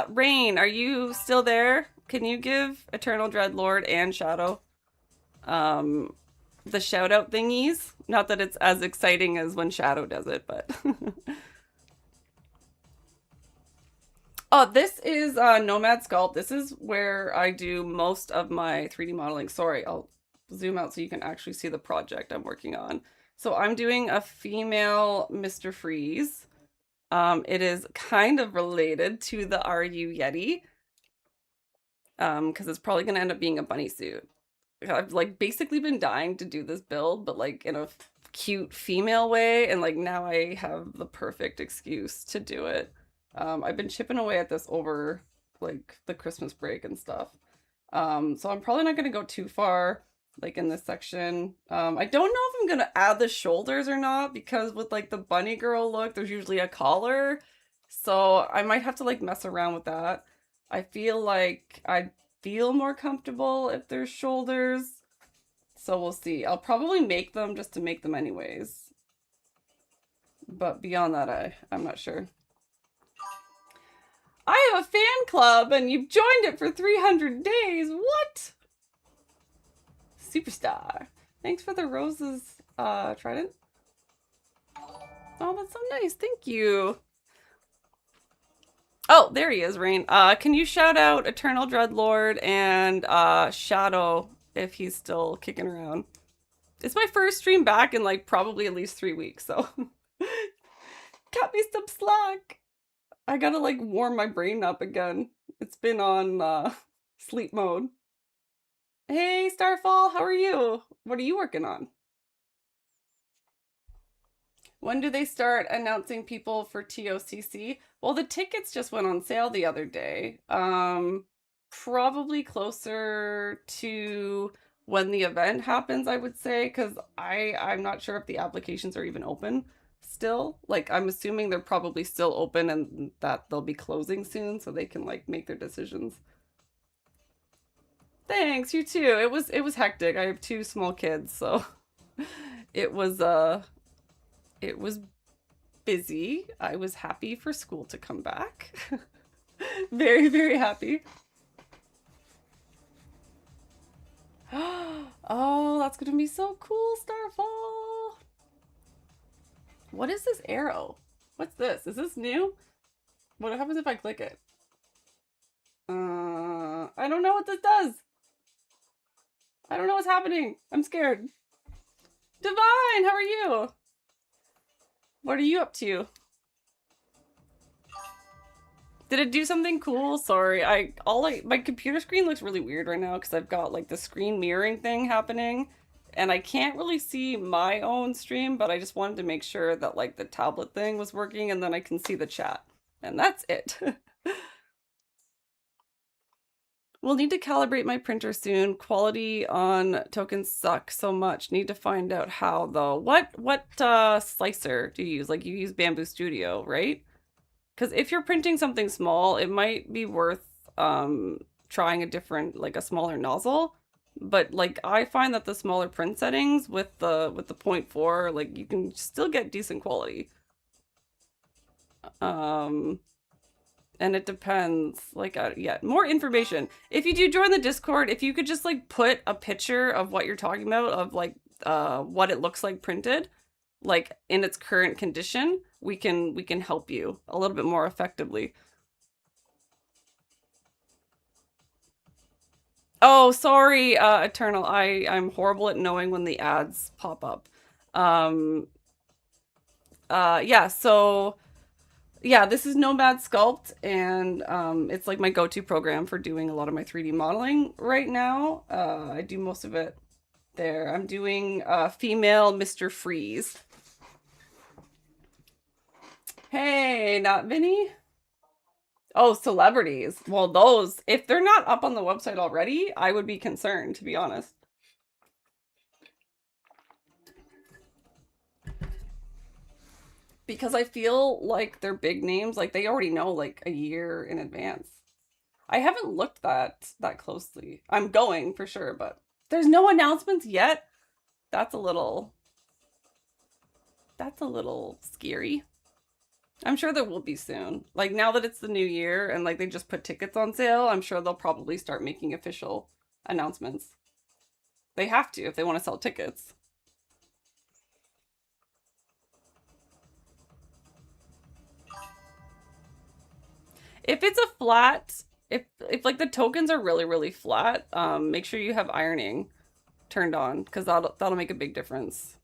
Rain, are you still there? Can you give Eternal Dreadlord and Shadow the shout out thingies? Not that it's as exciting as when Shadow does it, but oh, this is Nomad Sculpt. This is where I do most of my 3D modeling. Sorry, I'll zoom out so you can actually see the project I'm working on. So I'm doing a female Mr. Freeze. It is kind of related to the RU Yeti, because it's probably gonna end up being a bunny suit. I've like basically been dying to do this build, but like in a cute female way, and like now I have the perfect excuse to do it. I've been chipping away at this over like the Christmas break and stuff. So I'm probably not gonna go too far like in this section. I don't know if I'm gonna add the shoulders or not, because with like the bunny girl look, there's usually a collar. So I might have to like mess around with that. I feel like I'd feel more comfortable if there's shoulders. So we'll see. I'll probably make them just to make them anyways. But beyond that, I'm not sure. I have a fan club and you've joined it for 300 days. What? Superstar. Thanks for the roses, Trident. Oh, that's so nice. Thank you. Oh, there he is, Rain. Can you shout out Eternal Dreadlord and Shadow if he's still kicking around? It's my first stream back in like probably at least 3 weeks, so cut me some slack. I gotta like warm my brain up again. It's been on sleep mode. Hey, Starfall, how are you? What are you working on? When do they start announcing people for TOCC? Well, the tickets just went on sale the other day. Probably closer to when the event happens, I would say, because I'm not sure if the applications are even open still. Like, I'm assuming they're probably still open and that they'll be closing soon so they can like make their decisions. Thanks, you too. It was hectic. I have 2 small kids, so it was busy. I was happy for school to come back. Very, very happy. Oh, that's gonna be so cool, Starfall. What is this arrow? What's this? Is this new? What happens if I click it? I don't know what this does. I don't know what's happening. I'm scared. Divine, how are you? What are you up to? Did it do something cool? Sorry, my computer screen looks really weird right now because I've got like the screen mirroring thing happening and I can't really see my own stream, but I just wanted to make sure that like the tablet thing was working and then I can see the chat. And that's it. We'll need to calibrate my printer soon. Quality on tokens suck so much. Need to find out how though. What slicer do you use? Like you use Bamboo Studio, right? Because if you're printing something small, it might be worth trying a different, like a smaller nozzle. But like I find that the smaller print settings with the 0.4, like you can still get decent quality. And it depends, like, yeah, more information. If you do join the Discord, if you could just like put a picture of what you're talking about, of like what it looks like printed, like in its current condition, we can help you a little bit more effectively. Oh, sorry, Eternal. I'm horrible at knowing when the ads pop up. Yeah, so yeah, this is Nomad Sculpt, and it's like my go-to program for doing a lot of my 3D modeling right now. I do most of it there. I'm doing female Mr. Freeze. Hey, not Vinny? Oh, celebrities. Well, those, if they're not up on the website already, I would be concerned, to be honest. Because I feel like they're big names, like they already know like a year in advance. I haven't looked that closely. I'm going for sure, but there's no announcements yet. That's a little scary. I'm sure there will be soon. Like now that it's the new year and like they just put tickets on sale, I'm sure they'll probably start making official announcements. They have to if they want to sell tickets. If it's a flat, if like the tokens are really flat, make sure you have ironing turned on because that'll make a big difference.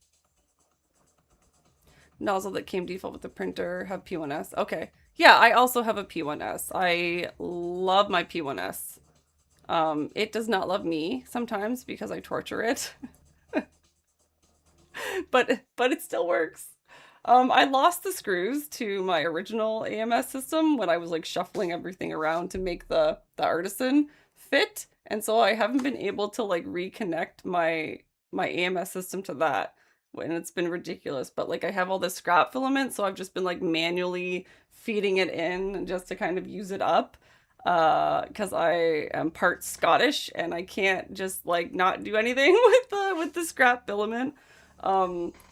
Nozzle that came default with the printer, have P1S. Okay. Yeah, I also have a P1S. I love my P1S. It does not love me sometimes because I torture it. but it still works. I lost the screws to my original AMS system when I was like shuffling everything around to make the Artisan fit, and so I haven't been able to like reconnect my AMS system to that, and it's been ridiculous. But like I have all this scrap filament, so I've just been like manually feeding it in just to kind of use it up. Because I am part Scottish and I can't just like not do anything with the scrap filament.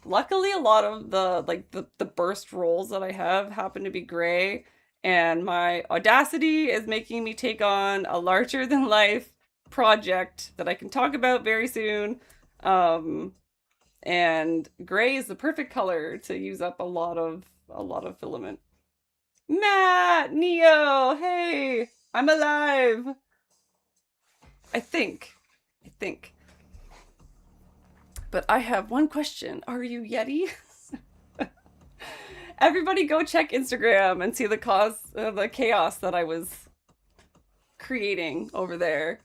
Luckily a lot of the like the burst rolls that I have happen to be gray, and my Audacity is making me take on a larger than life project that I can talk about very soon. And gray is the perfect color to use up a lot of filament. Matt, Neo, hey, I'm alive. I think. But I have one question. Are you Yeti? Everybody go check Instagram and see the the chaos that I was creating over there.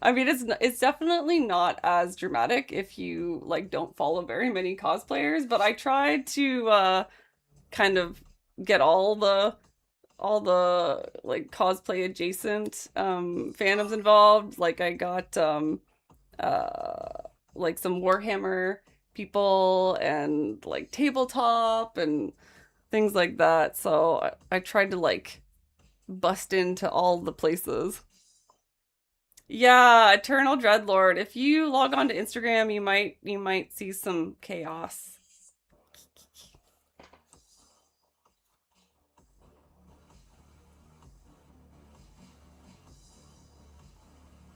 I mean, it's definitely not as dramatic if you like don't follow very many cosplayers, but I tried to kind of get all the like cosplay adjacent fandoms involved. Like I got like some Warhammer people and like tabletop and things like that. So I tried to like bust into all the places. Yeah, Eternal Dreadlord. If you log on to Instagram, you might see some chaos.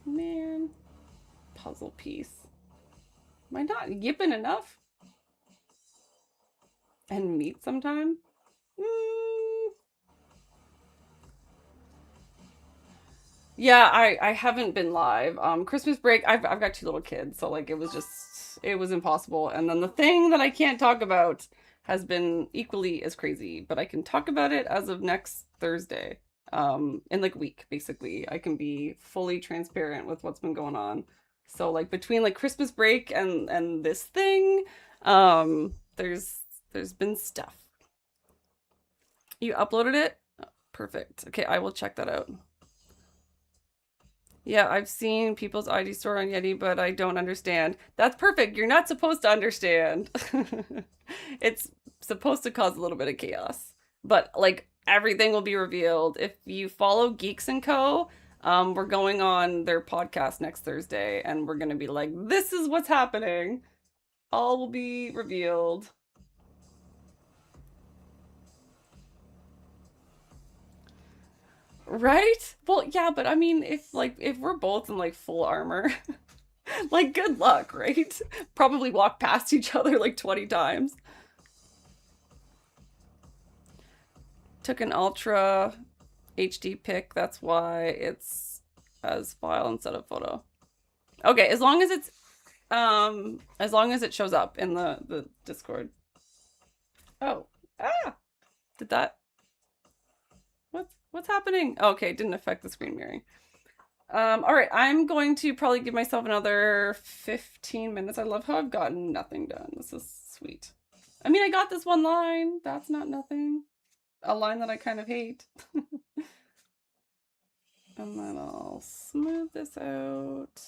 Man, puzzle piece. Am I not yipping enough? and meet sometime. Mm, yeah, I haven't been live. Christmas break, I've got two little kids, so like it was impossible. And then the thing that I can't talk about has been equally as crazy, but I can talk about it as of next Thursday. In like a week, basically. I can be fully transparent with what's been going on. So like between like Christmas break and this thing, there's been stuff. You uploaded it? Perfect. Okay, I will check that out. Yeah, I've seen people's ID store on Yeti, but I don't understand. That's perfect. You're not supposed to understand. It's supposed to cause a little bit of chaos. But like everything will be revealed. If you follow Geeks and Co., we're going on their podcast next Thursday and we're gonna be like, this is what's happening. All will be revealed. Right? Well, yeah, but I mean, if we're both in like full armor, like good luck, right? Probably walk past each other like 20 times. Took an ultra HD pic, that's why it's as file instead of photo. Okay, as long as it shows up in the Discord. Oh. Ah. Did that what's happening? Okay, it didn't affect the screen mirroring. All right, I'm going to probably give myself another 15 minutes. I love how I've gotten nothing done. This is sweet. I mean, I got this one line. That's not nothing. A line that I kind of hate. And then I'll smooth this out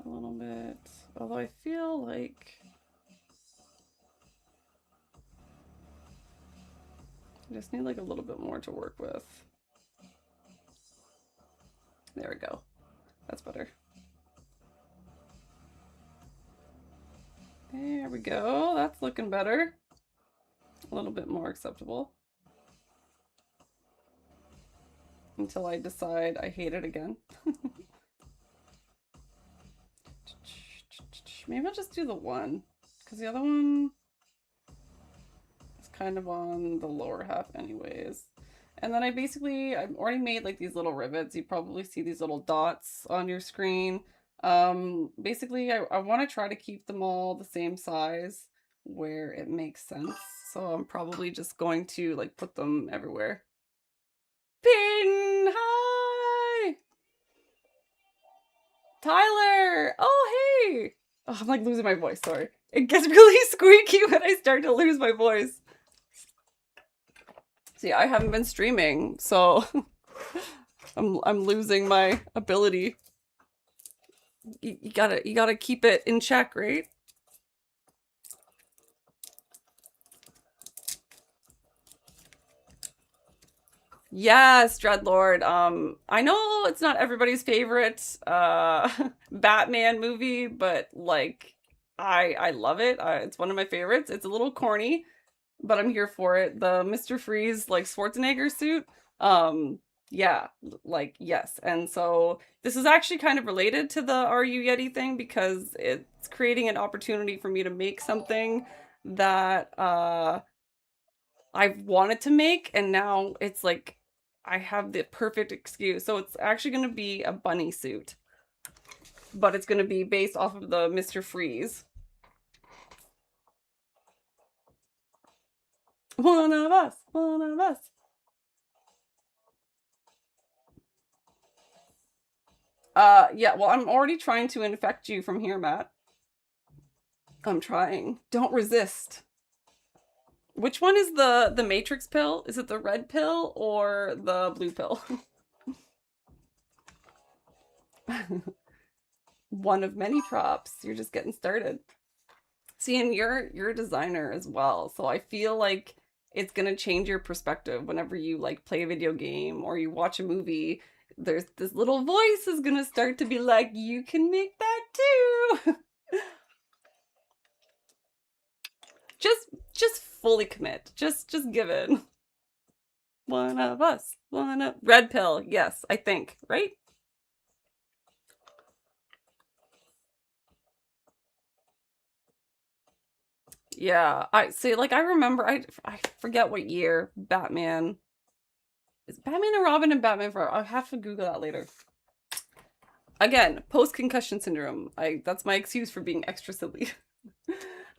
a little bit. Although I feel like I just need like a little bit more to work with. There we go. That's better. There we go. That's looking better. A little bit more acceptable. Until I decide I hate it again. Maybe I'll just do the one, because the other one is kind of on the lower half anyways. And then I've already made like these little rivets. You probably see these little dots on your screen. Basically I want to try to keep them all the same size where it makes sense. So I'm probably just going to like put them everywhere. Peyton, hi! Tyler! Oh, hey! Oh, I'm like losing my voice, sorry. It gets really squeaky when I start to lose my voice. See, I haven't been streaming, so I'm losing my ability. You gotta keep it in check, right? Yes, Dreadlord. I know it's not everybody's favorite Batman movie, but like I love it. It's one of my favorites. It's a little corny, but I'm here for it. The Mr. Freeze like Schwarzenegger suit. Yeah, like yes. And so this is actually kind of related to the Are You Yeti thing because it's creating an opportunity for me to make something that I've wanted to make, and now it's like I have the perfect excuse. So it's actually going to be a bunny suit, but it's going to be based off of the Mr. Freeze. One of us, one of us. Yeah, well, I'm already trying to infect you from here, Matt. I'm trying. Don't resist. Which one is the Matrix pill? Is it the red pill or the blue pill? One of many props. You're just getting started. See, and you're a designer as well, so I feel like it's gonna change your perspective whenever you like play a video game or you watch a movie. There's this little voice is gonna start to be like, you can make that too. just fully commit. Just give it. One of us. One of red pill. Yes, I think, right? Yeah, I see. Like I remember, I forget what year Batman is. Batman and Robin and Batman Forever. I have to Google that later. Again, post concussion syndrome. I That's my excuse for being extra silly.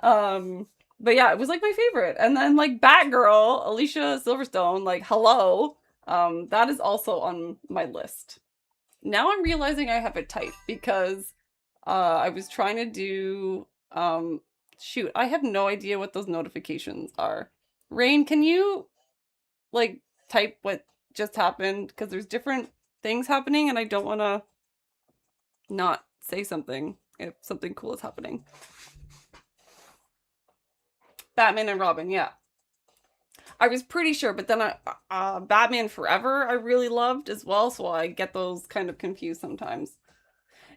um, but yeah, it was like my favorite. And then like Batgirl, Alicia Silverstone. Like hello. That is also on my list. Now I'm realizing I have a type because I was trying to do shoot, I have no idea what those notifications are. Rain, can you like type what just happened? Because there's different things happening and I don't want to not say something if something cool is happening. Batman and Robin, yeah. I was pretty sure, but then Batman Forever I really loved as well, so I get those kind of confused sometimes.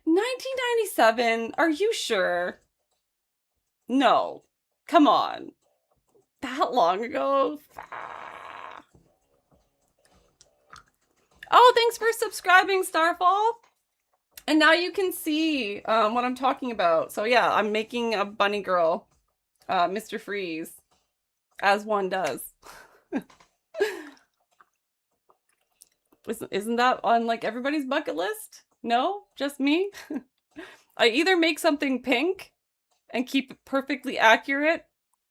1997? Are you sure? No. Come on. That long ago? Oh, thanks for subscribing, Starfall. And now you can see what I'm talking about. So yeah, I'm making a bunny girl, Mr. Freeze, as one does. Isn't that on like everybody's bucket list? No? Just me? I either make something pink and keep it perfectly accurate,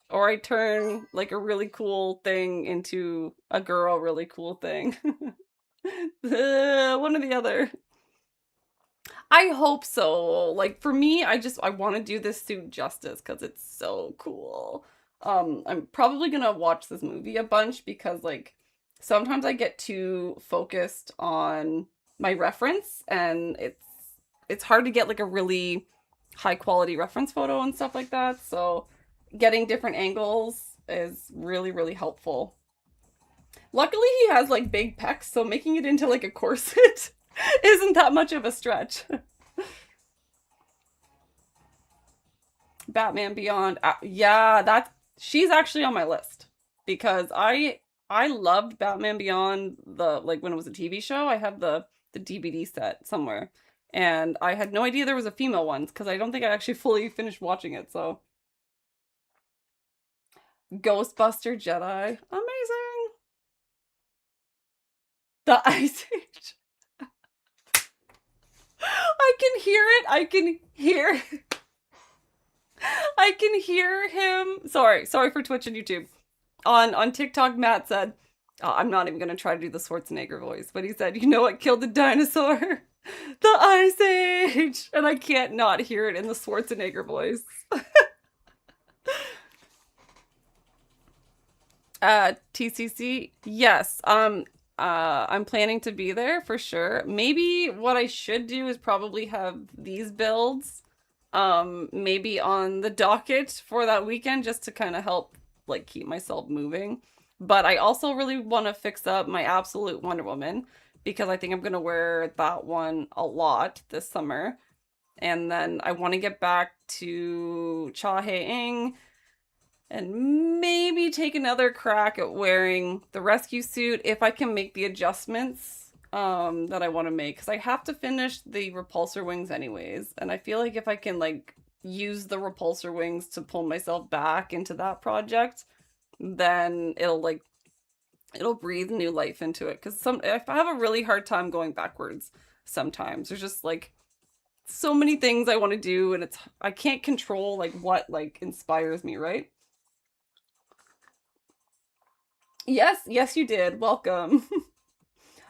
or I turn like a really cool thing into a girl really cool thing. One or the other. I hope so. Like for me, I want to do this suit justice because it's so cool. I'm probably gonna watch this movie a bunch because like sometimes I get too focused on my reference and it's hard to get like a really high quality reference photo and stuff like that. So getting different angles is really, really helpful. Luckily, he has like big pecs, so making it into like a corset isn't that much of a stretch. Batman Beyond, yeah, that she's actually on my list because I loved Batman Beyond the like when it was a TV show. I have the DVD set somewhere, and I had no idea there was a female one because I don't think I actually fully finished watching it. So Ghostbuster Jedi, amazing. The Ice Age. I can hear it. I can hear him. Sorry for Twitch and YouTube. On TikTok, Matt said, oh, I'm not even gonna try to do the Schwarzenegger voice, but he said, "You know what killed the dinosaur? The Ice Age," and I can't not hear it in the Schwarzenegger voice. TCC, yes. I'm planning to be there for sure. Maybe what I should do is probably have these builds maybe on the docket for that weekend just to kind of help like keep myself moving. But I also really want to fix up my Absolute Wonder Woman because I think I'm going to wear that one a lot this summer. And then I want to get back to Cha Hae-ing and maybe take another crack at wearing the rescue suit if I can make the adjustments that I want to make because I have to finish the repulsor wings anyways, and I feel like if I can like use the repulsor wings to pull myself back into that project, then it'll breathe new life into it because if I have a really hard time going backwards sometimes. There's just like so many things I want to do and I can't control like what like inspires me, right? Yes, you did. Welcome.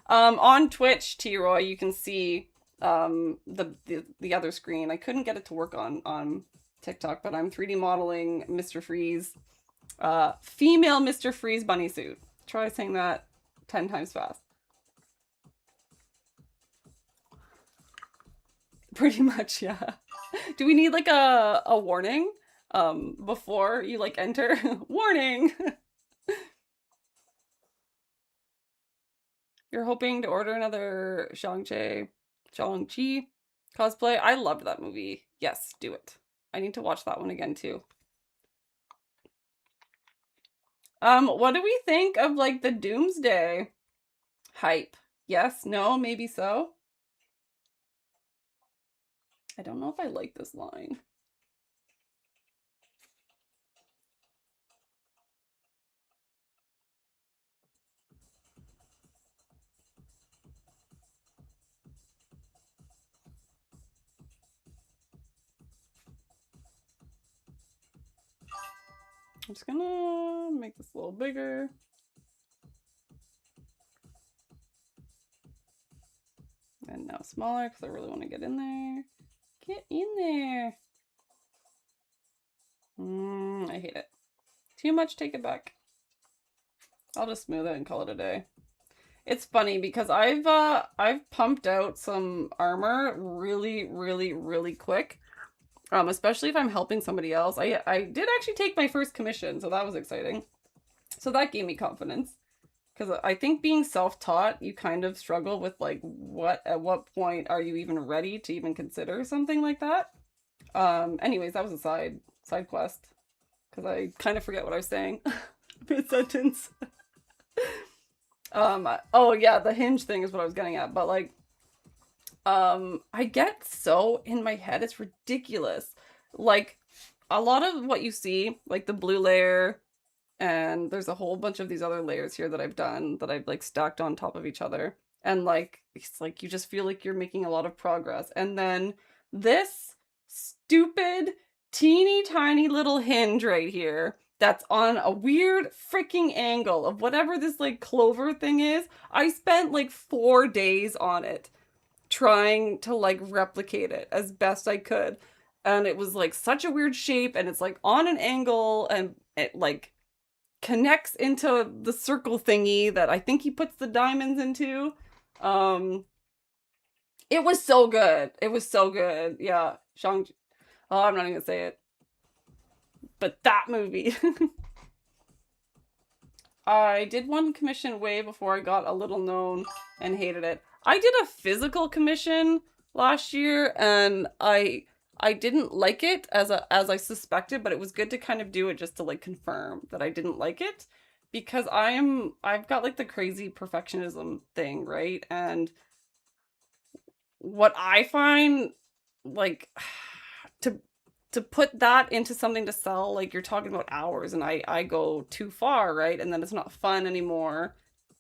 On Twitch, T-Roy, you can see the other screen. I couldn't get it to work on TikTok, but I'm 3D modeling Mr. Freeze, female Mr. Freeze bunny suit. Try saying that 10 times fast. Pretty much, yeah. Do we need like a warning before you like enter? Warning. You're hoping to order another Shang-Chi cosplay? I loved that movie. Yes, do it. I need to watch that one again too. What do we think of like the Doomsday hype? Yes, no, maybe so. I don't know if I like this line. I'm just gonna make this a little bigger. And now smaller because I really want to get in there. Get in there. I hate it. Too much, take it back. I'll just smooth it and call it a day. It's funny because I've pumped out some armor really quick. Especially if I'm helping somebody else. I did actually take my first commission, so that was exciting. So that gave me confidence. Because I think being self-taught, you kind of struggle with like at what point are you even ready to even consider something like that? Anyways, that was a side quest. Because I kind of forget what I was saying mid-sentence. Oh yeah, the hinge thing is what I was getting at, but like I get so in my head, it's ridiculous. Like a lot of what you see, like the blue layer, and there's a whole bunch of these other layers here that I've done that I've like stacked on top of each other. And like it's like you just feel like you're making a lot of progress. And then this stupid teeny tiny little hinge right here that's on a weird freaking angle of whatever this like clover thing is. I spent like 4 days on it trying to like replicate it as best I could. And it was like such a weird shape and it's like on an angle and it like connects into the circle thingy that I think he puts the diamonds into. It was so good. It was so good. Yeah. Oh, I'm not even gonna say it. But that movie. I did one commission way before I got a little known and hated it. I did a physical commission last year and I didn't like it as I suspected, but it was good to kind of do it just to like confirm that I didn't like it because I've got like the crazy perfectionism thing, right? And what I find like to put that into something to sell, like you're talking about hours and I go too far, right? And then it's not fun anymore.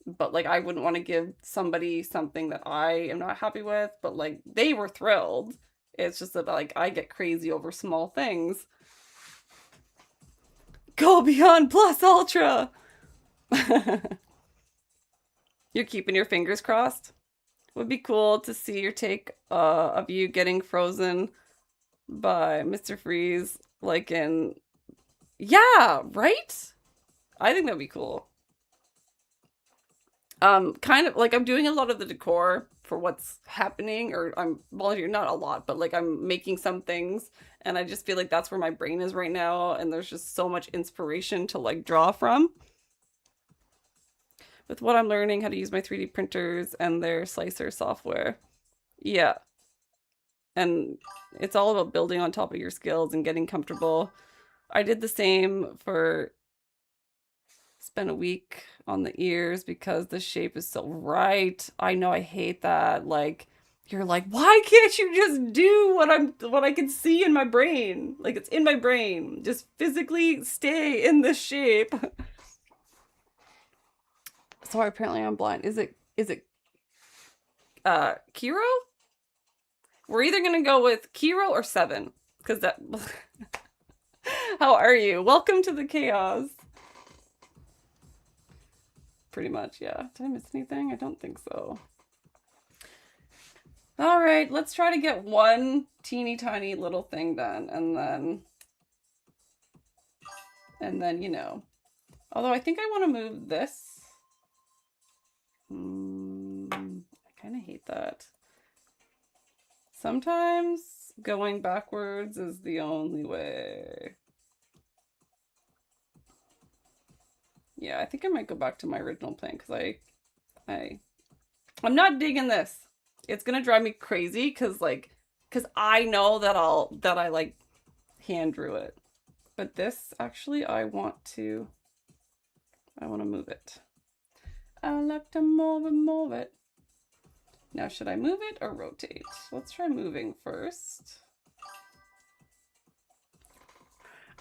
But like I wouldn't want to give somebody something that I am not happy with, but like they were thrilled. It's just that like I get crazy over small things. Go beyond plus ultra. You're keeping your fingers crossed. Would be cool to see your take of you getting frozen by Mr. Freeze, like in, yeah, right? I think that'd be cool. Kind of like I'm doing a lot of the decor for what's happening, or I'm volunteering, not a lot, but like I'm making some things, and I just feel like that's where my brain is right now, and there's just so much inspiration to like draw from. With what I'm learning, how to use my 3D printers and their slicer software. Yeah. And it's all about building on top of your skills and getting comfortable. I did the same for spent a week on the ears because the shape is so right. I know I hate that. Like you're like, why can't you just do what I can see in my brain? Like it's in my brain. Just physically stay in this shape. Sorry, apparently I'm blind. Is it Kiro? We're either gonna go with Kiro or Seven. Cause that how are you? Welcome to the chaos. Pretty much, yeah. Did I miss anything? I don't think so. All right, let's try to get one teeny tiny little thing done, and then you know. Although I think I want to move this. I kind of hate that. Sometimes going backwards is the only way. Yeah, I think I might go back to my original plan because I'm not digging this. It's gonna drive me crazy because I know that I like hand drew it. But this actually I want to move it. I like to move it. Now should I move it or rotate? Let's try moving first.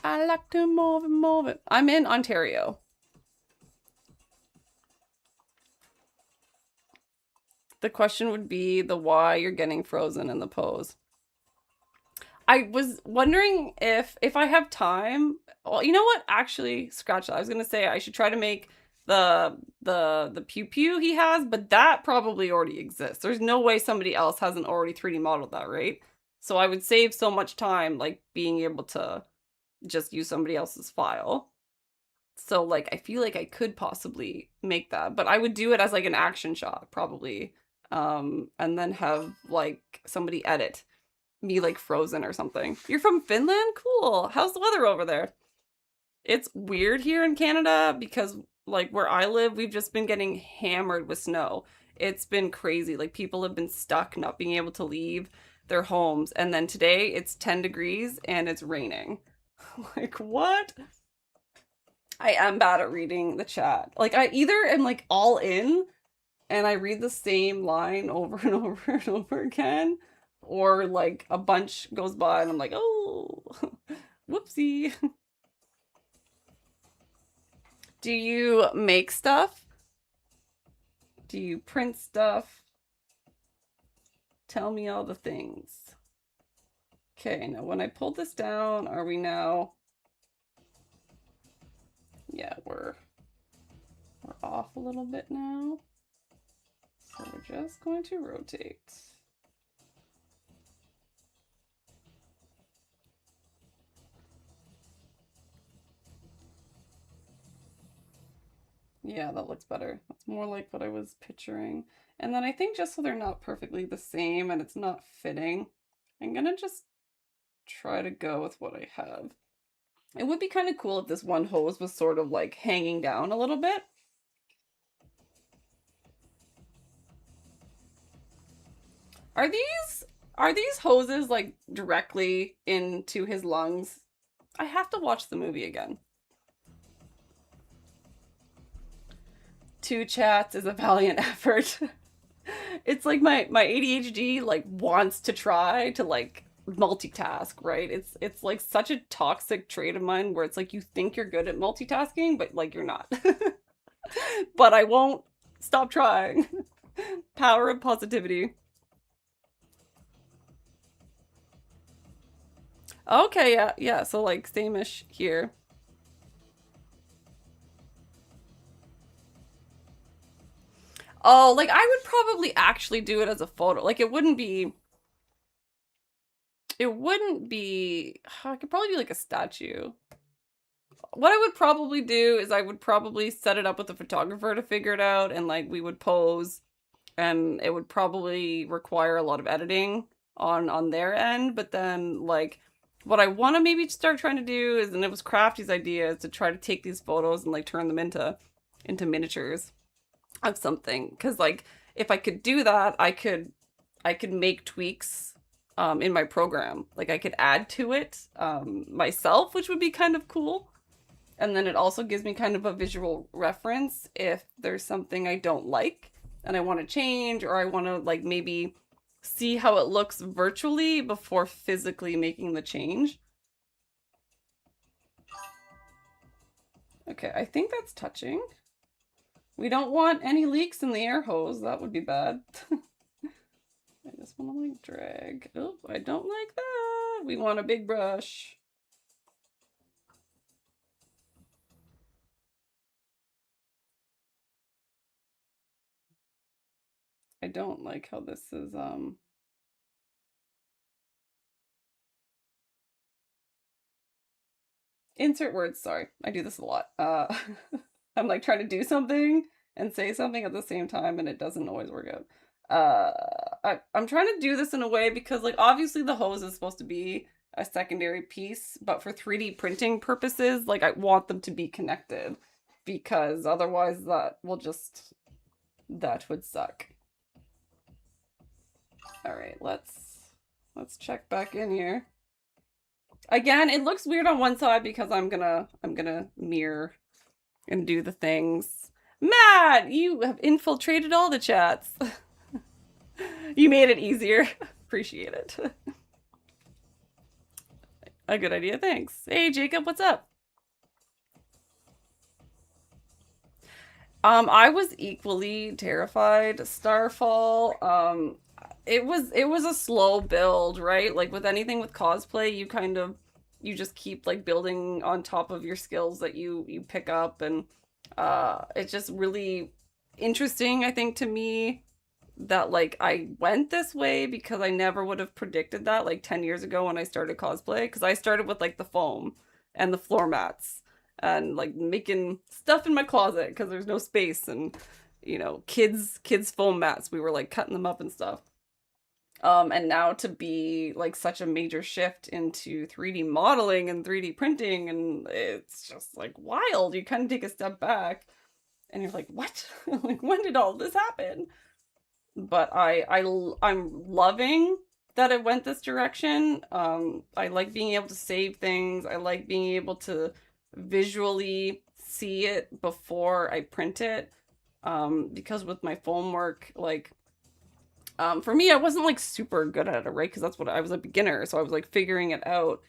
I like to move it. I'm in Ontario. The question would be the why you're getting frozen in the pose. I was wondering if I have time. Well, you know what? Actually, scratch that. I was gonna say I should try to make the pew pew he has, but that probably already exists. There's no way somebody else hasn't already 3D modeled that, right? So I would save so much time like being able to just use somebody else's file. So like I feel like I could possibly make that, but I would do it as like an action shot probably. And then have like somebody edit me like frozen or something. You're from Finland? Cool. How's the weather over there? It's weird here in Canada because like where I live, we've just been getting hammered with snow. It's been crazy. Like people have been stuck not being able to leave their homes. And then today it's 10 degrees and it's raining. Like what? I am bad at reading the chat. Like I either am like all in and I read the same line over and over and over again, or like a bunch goes by and I'm like, oh, whoopsie. Do you make stuff? Do you print stuff? Tell me all the things. Okay, now when I pulled this down, are we now? Yeah, we're off a little bit now. So we're just going to rotate. Yeah, that looks better. That's more like what I was picturing. And then I think just so they're not perfectly the same and it's not fitting, I'm gonna just try to go with what I have. It would be kind of cool if this one hose was sort of like hanging down a little bit. Are these hoses like directly into his lungs? I have to watch the movie again. Two chats is a valiant effort. It's like my ADHD like wants to try to like multitask, right? It's like such a toxic trait of mine where it's like you think you're good at multitasking, but like you're not. But I won't stop trying. Power of positivity. Okay, yeah, yeah. So like same-ish here. Oh, like I would probably actually do it as a photo. Like it wouldn't be I could probably do like a statue. What I would probably do is I would probably set it up with a photographer to figure it out and like we would pose and it would probably require a lot of editing on their end, but then like what I want to maybe start trying to do is, and it was Crafty's idea, is to try to take these photos and like turn them into miniatures of something. Because like if I could do that, I could make tweaks in my program. Like I could add to it myself, which would be kind of cool. And then it also gives me kind of a visual reference if there's something I don't like and I want to change, or I want to like maybe see how it looks virtually before physically making the change. Okay, I think that's touching. We don't want any leaks in the air hose. That would be bad. I just want to like drag. Oh, I don't like that. We want a big brush. I don't like how this is insert words, sorry. I do this a lot. I'm like trying to do something and say something at the same time and it doesn't always work out. I'm trying to do this in a way because like obviously the hose is supposed to be a secondary piece, but for 3D printing purposes, like I want them to be connected because otherwise that would suck. All right, let's check back in here. Again, it looks weird on one side because I'm gonna mirror and do the things. Matt, you have infiltrated all the chats. You made it easier. Appreciate it. A good idea, thanks. Hey Jacob, what's up? I was equally terrified. Starfall, it was a slow build, right? Like with anything with cosplay, you just keep like building on top of your skills that you pick up, and it's just really interesting, I think, to me that like I went this way because I never would have predicted that like 10 years ago when I started cosplay, because I started with like the foam and the floor mats and like making stuff in my closet because there's no space, and kids foam mats, we were like cutting them up and stuff. And now to be like such a major shift into 3D modeling and 3D printing, and it's just like wild. You kind of take a step back and you're like, what? Like, when did all this happen? But I'm loving that it went this direction. I like being able to save things. I like being able to visually see it before I print it. Because with my foam work, like, for me, I wasn't like super good at it, right? Because that's what I was, a beginner, so I was like figuring it out.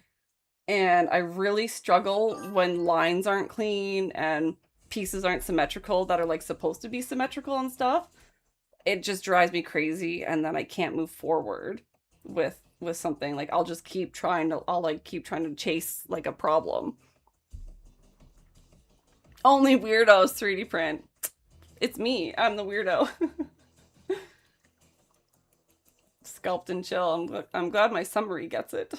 And I really struggle when lines aren't clean and pieces aren't symmetrical that are like supposed to be symmetrical and stuff. It just drives me crazy, and then I can't move forward with something. Like I'll like keep trying to chase like a problem. Only weirdos 3D print. It's me. I'm the weirdo. Sculpt and chill. I'm glad my summary gets it.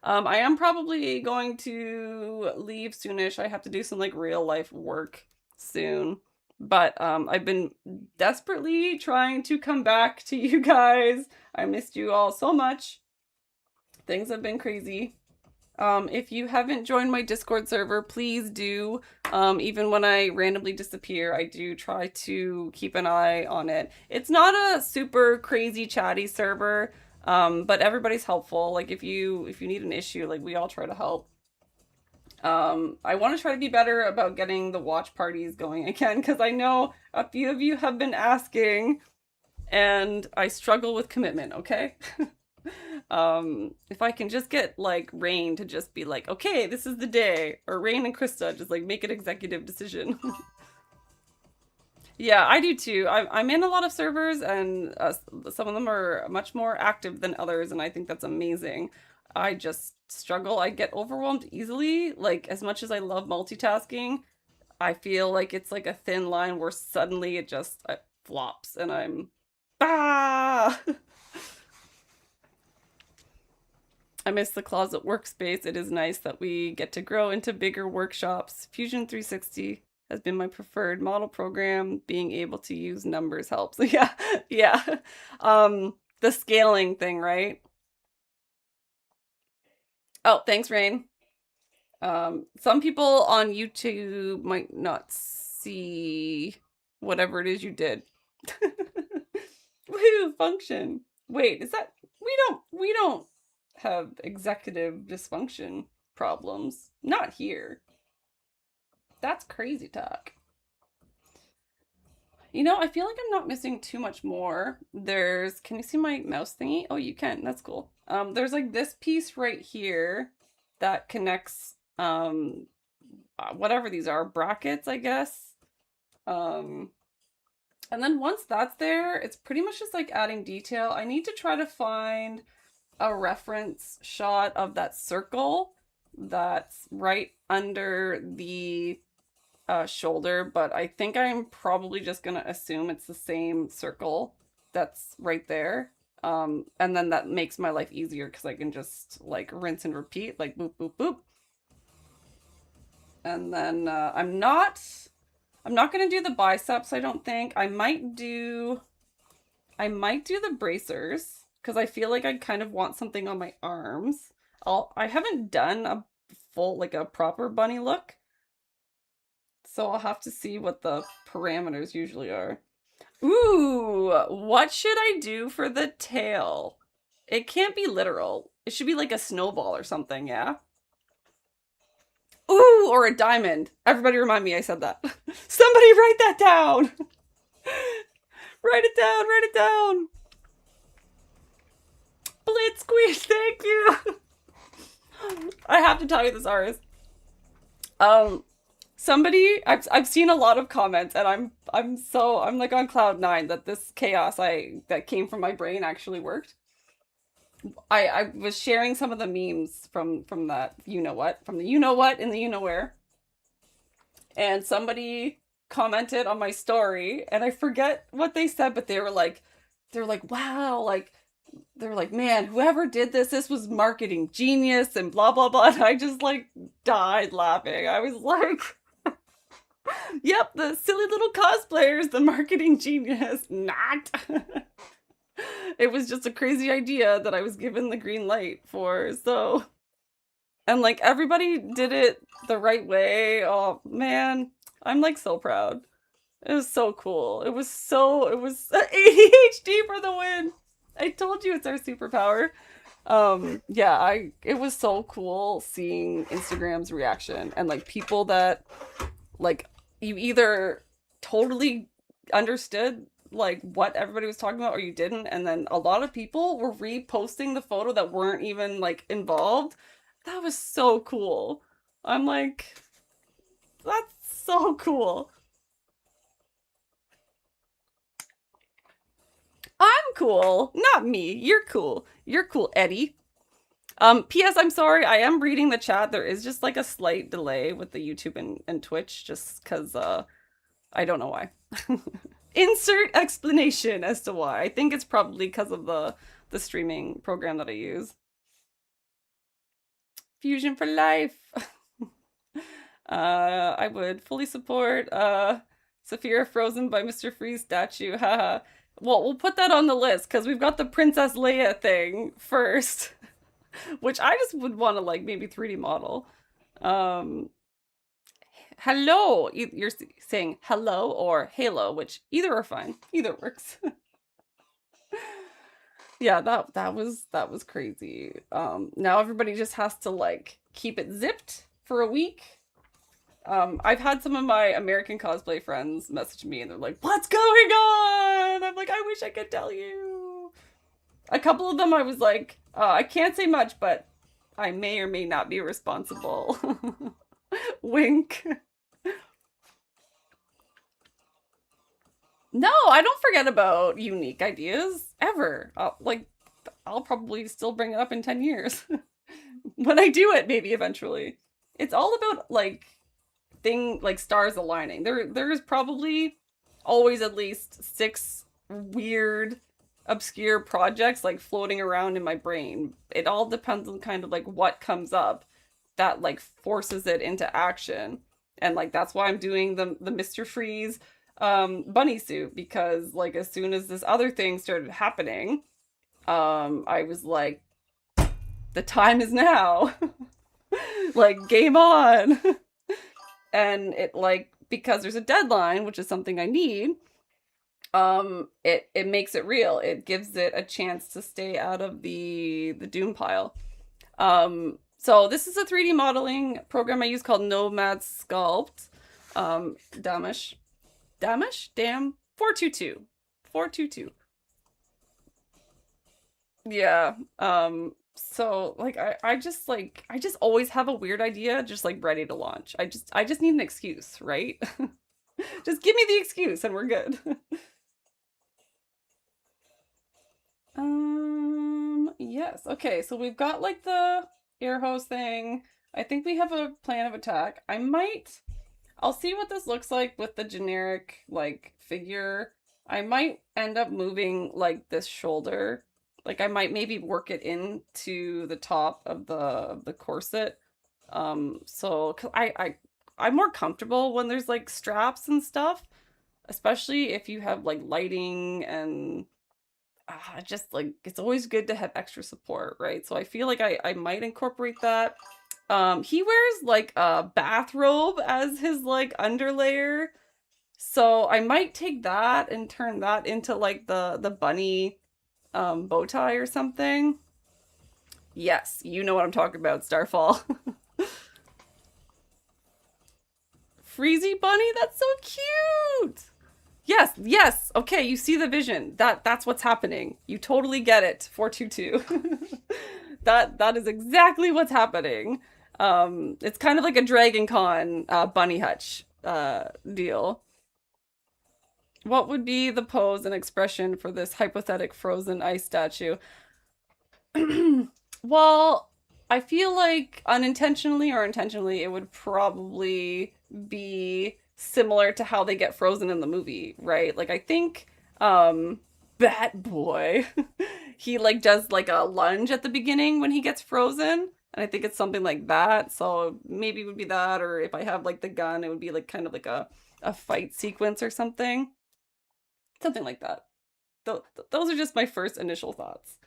I am probably going to leave soonish. I have to do some like real life work soon. But I've been desperately trying to come back to you guys. I missed you all so much. Things have been crazy. If you haven't joined my Discord server, please do. Even when I randomly disappear, I do try to keep an eye on it. It's not a super crazy chatty server, but everybody's helpful. Like if you need an issue, like we all try to help. I want to try to be better about getting the watch parties going again, because I know a few of you have been asking, and I struggle with commitment, okay? If I can just get like Rain to just be like, okay, this is the day, or Rain and Krista just like make an executive decision. Yeah, I do too. I'm in a lot of servers, and some of them are much more active than others, and I think that's amazing. I just struggle. I get overwhelmed easily. Like, as much as I love multitasking, I feel like it's like a thin line where suddenly it flops, and I'm ah. I miss the closet workspace. It is nice that we get to grow into bigger workshops. Fusion 360 has been my preferred model program. Being able to use numbers helps. Yeah, yeah. The scaling thing, right? Oh, thanks, Rain. Some people on YouTube might not see whatever it is you did. Woo, function. Wait, is that we don't have executive dysfunction problems. Not here. That's crazy talk. I feel like I'm not missing too much more. Can you see my mouse thingy? Oh, you can. That's cool. There's like this piece right here that connects, whatever these are, brackets, I guess. Um, and then once that's there, it's pretty much just like adding detail. I need to try to find a reference shot of that circle that's right under the shoulder, but I think I'm probably just gonna assume it's the same circle that's right there. And then that makes my life easier because I can just like rinse and repeat, like boop, boop, boop. And then I'm not gonna do the biceps, I don't think. I might do the bracers because I feel like I kind of want something on my arms. I haven't done a full, like a proper bunny look, so I'll have to see what the parameters usually are. Ooh, what should I do for the tail? It can't be literal. It should be like a snowball or something, yeah? Ooh, or a diamond. Everybody remind me I said that. Somebody write that down. Write it down, write it down. Blitz squeeze, thank you. I have to tell you this, Aris. Somebody, I've seen a lot of comments, and I'm like on cloud nine that this chaos I that came from my brain actually worked. I was sharing some of the memes from that you know what, from the you know what in the you know where, and somebody commented on my story, and I forget what they said, but they were like, wow, like they were like, man, whoever did this was marketing genius and blah blah blah. And I just like died laughing. I was like, yep, the silly little cosplayers, the marketing genius, not. It was just a crazy idea that I was given the green light for. So, and like everybody did it the right way. Oh man, I'm like so proud. It was so cool. It was ADHD for the win. I told you it's our superpower. Yeah, I it was so cool seeing Instagram's reaction and like people that like you either totally understood like what everybody was talking about or you didn't, and then a lot of people were reposting the photo that weren't even like involved. That was so cool. I'm like, that's so cool. I'm cool, not me. You're cool. You're cool, Eddie. P.S. I'm sorry, I am reading the chat. There is just like a slight delay with the YouTube and Twitch just because I don't know why. Insert explanation as to why. I think it's probably because of the streaming program that I use. Fusion for life. I would fully support Saphira Frozen by Mr. Freeze statue. Haha. Well, we'll put that on the list because we've got the Princess Leia thing first, which I just would want to like maybe 3D model. Um, hello. You're saying hello or halo, which either are fine. Either works. Yeah, that was crazy. Now everybody just has to like keep it zipped for a week. I've had some of my American cosplay friends message me and they're like, "What's going on?" I'm like, "I wish I could tell you." A couple of them I was like, I can't say much, but I may or may not be responsible. Wink. No, I don't forget about unique ideas ever. I'll probably still bring it up in 10 years. When I do it, maybe eventually. It's all about like stars aligning. There's probably always at least six weird obscure projects like floating around in my brain. It all depends on kind of like what comes up that like forces it into action. And like that's why I'm doing the Mr. Freeze bunny suit, because like as soon as this other thing started happening, I was like, the time is now. Like game on. And it like because there's a deadline, which is something I need, it makes it real. It gives it a chance to stay out of the doom pile. So this is a 3D modeling program I use called Nomad Sculpt. Damish. Damish? Damn. 422. 422. Yeah. So like I just always have a weird idea just like ready to launch. I just need an excuse, right? Just give me the excuse and we're good. Yes. Okay, so we've got like the air hose thing. I think we have a plan of attack. I'll see what this looks like with the generic like figure. I might end up moving like this shoulder. Like I might maybe work it into the top of the corset. So 'cause I'm more comfortable when there's like straps and stuff, especially if you have like lighting and just like it's always good to have extra support, right? So I feel like I might incorporate that. He wears like a bathrobe as his like underlayer. So I might take that and turn that into like the bunny bow tie or something. Yes, you know what I'm talking about, Starfall. Freezy bunny, that's so cute. Yes, yes. Okay, you see the vision. That's what's happening. You totally get it. 422. That is exactly what's happening. It's kind of like a Dragon Con Bunny Hutch deal. What would be the pose and expression for this hypothetic frozen ice statue? Well, I feel like unintentionally or intentionally, it would probably be similar to how they get frozen in the movie, right? Like I think Bat Boy he like does like a lunge at the beginning when he gets frozen. And I think it's something like that. So maybe it would be that, or if I have like the gun, it would be like kind of like a fight sequence or something. Something like that. Those are just my first initial thoughts.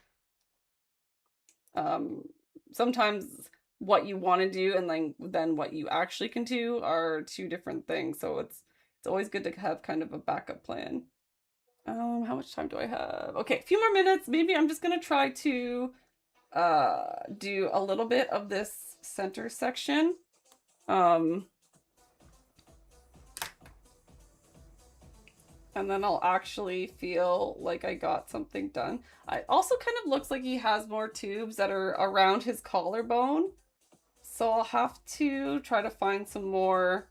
Um, Sometimes what you want to do and then what you actually can do are two different things. So it's always good to have kind of a backup plan. How much time do I have? Okay, a few more minutes. Maybe I'm just gonna try to do a little bit of this center section. Um, and then I'll actually feel like I got something done. It also kind of looks like he has more tubes that are around his collarbone. So I'll have to try to find some more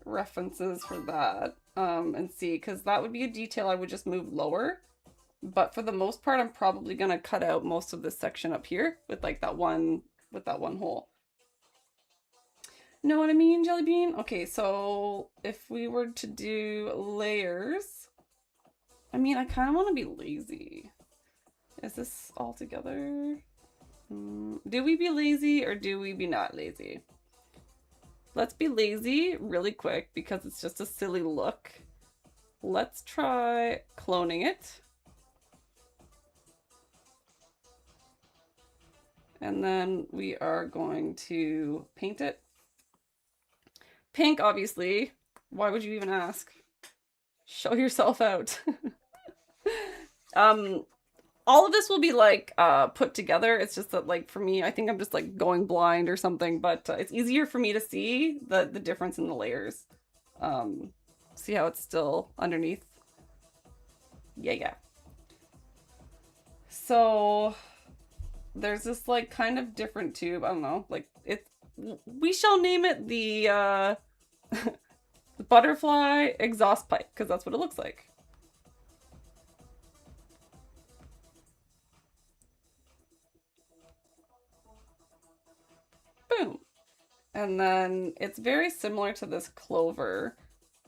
references for that and see, because that would be a detail I would just move lower. But for the most part, I'm probably gonna cut out most of this section up here with like that one hole. Know what I mean, Jelly Bean? Okay, so if we were to do layers, I mean, I kind of want to be lazy. Is this all together? Do we be lazy or do we be not lazy? Let's be lazy really quick because it's just a silly look. Let's try cloning it. And then we are going to paint it. Pink, obviously. Why would you even ask? Show yourself out. All of this will be like put together. It's just that like for me, I think I'm just like going blind or something, but it's easier for me to see the difference in the layers. See how it's still underneath? Yeah. So there's this like kind of different tube. I don't know, like it's, we shall name it the the butterfly exhaust pipe because that's what it looks like. Boom. And then it's very similar to this clover,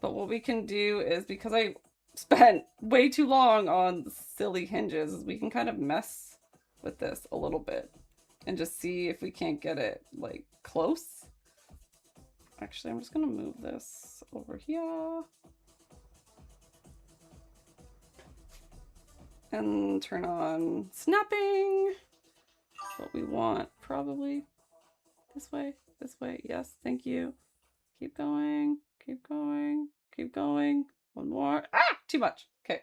but what we can do is, because I spent way too long on silly hinges, is we can kind of mess with this a little bit and just see if we can't get it like close. Actually, I'm just gonna move this over here and turn on snapping. What we want, probably this way, yes, thank you. Keep going, keep going, keep going. One more. Ah, too much. Okay.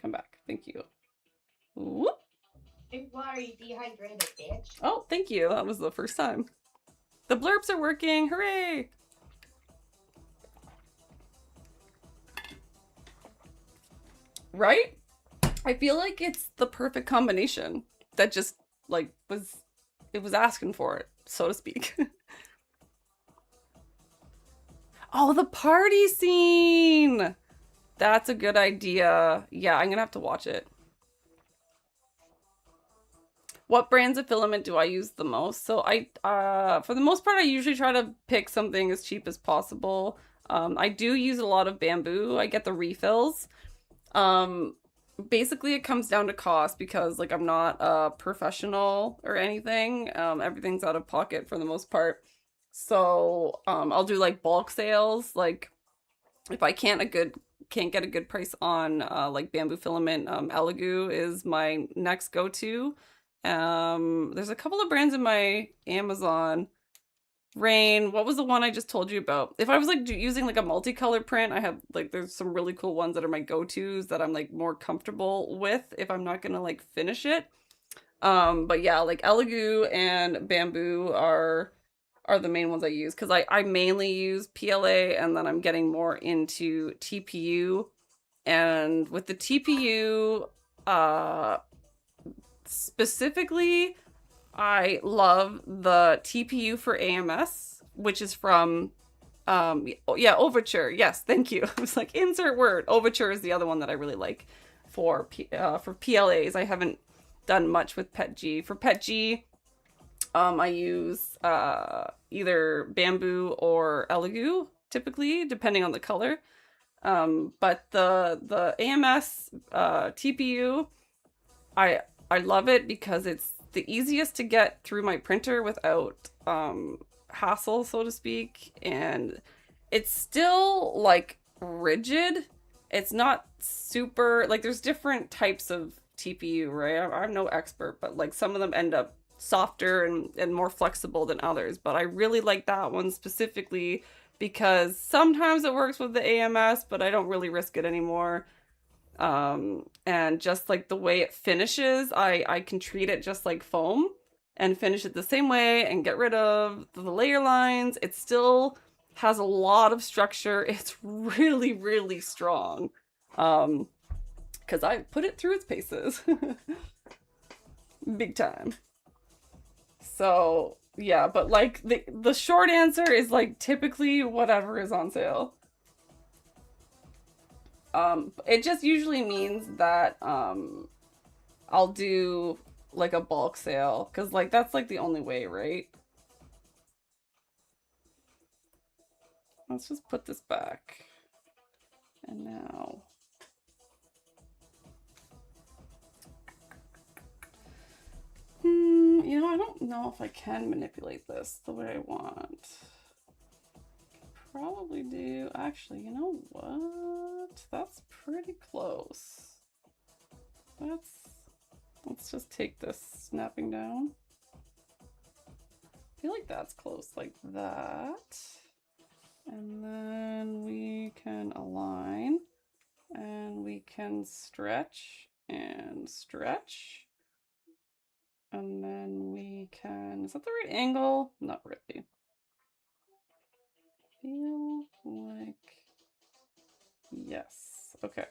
Come back. Thank you. Whoop. Why are you dehydrated, bitch? Oh, thank you. That was the first time. The blurps are working. Hooray! Right? I feel like it's the perfect combination that just like it was asking for it, so to speak. Oh, the party scene! That's a good idea. Yeah, I'm gonna have to watch it. What brands of filament do I use the most? So for the most part, I usually try to pick something as cheap as possible. I do use a lot of bamboo. I get the refills. Basically it comes down to cost because like I'm not a professional or anything. Everything's out of pocket for the most part. So I'll do like bulk sales. Like if I can't get a good price on like bamboo filament, Elegoo is my next go-to. There's a couple of brands in my Amazon. Rain, what was the one I just told you about? If I was like using like a multicolored print, I have like there's some really cool ones that are my go-tos that I'm like more comfortable with if I'm not gonna like finish it. But yeah, like Elegoo and Bamboo are the main ones I use because I mainly use PLA and then I'm getting more into TPU. And with the TPU, specifically I love the TPU for AMS, which is from yeah, Overture. Yes, thank you. I was like, insert word. Overture is the other one that I really like for PLAs. I haven't done much with PETG. For PETG, I use either bamboo or elegoo typically, depending on the color. But the AMS TPU, I I love it because it's the easiest to get through my printer without hassle, so to speak, and it's still like rigid. It's not super like there's different types of TPU, right? I'm no expert, but like some of them end up softer and more flexible than others. But I really like that one specifically because sometimes it works with the AMS, but I don't really risk it anymore. And just like the way it finishes, I can treat it just like foam and finish it the same way and get rid of the layer lines. It still has a lot of structure. It's really, really strong. Because I put it through its paces. Big time. So yeah, but like the short answer is like typically whatever is on sale. It just usually means that I'll do like a bulk sale because like that's like the only way, right? Let's just put this back. And now you know, I don't know if I can manipulate this the way I want. Probably do. Actually, you know what? That's pretty close. Let's just take this snapping down. I feel like that's close like that. And then we can align and we can stretch and stretch. And then we can, is that the right angle? Not really. Feel like, yes, okay.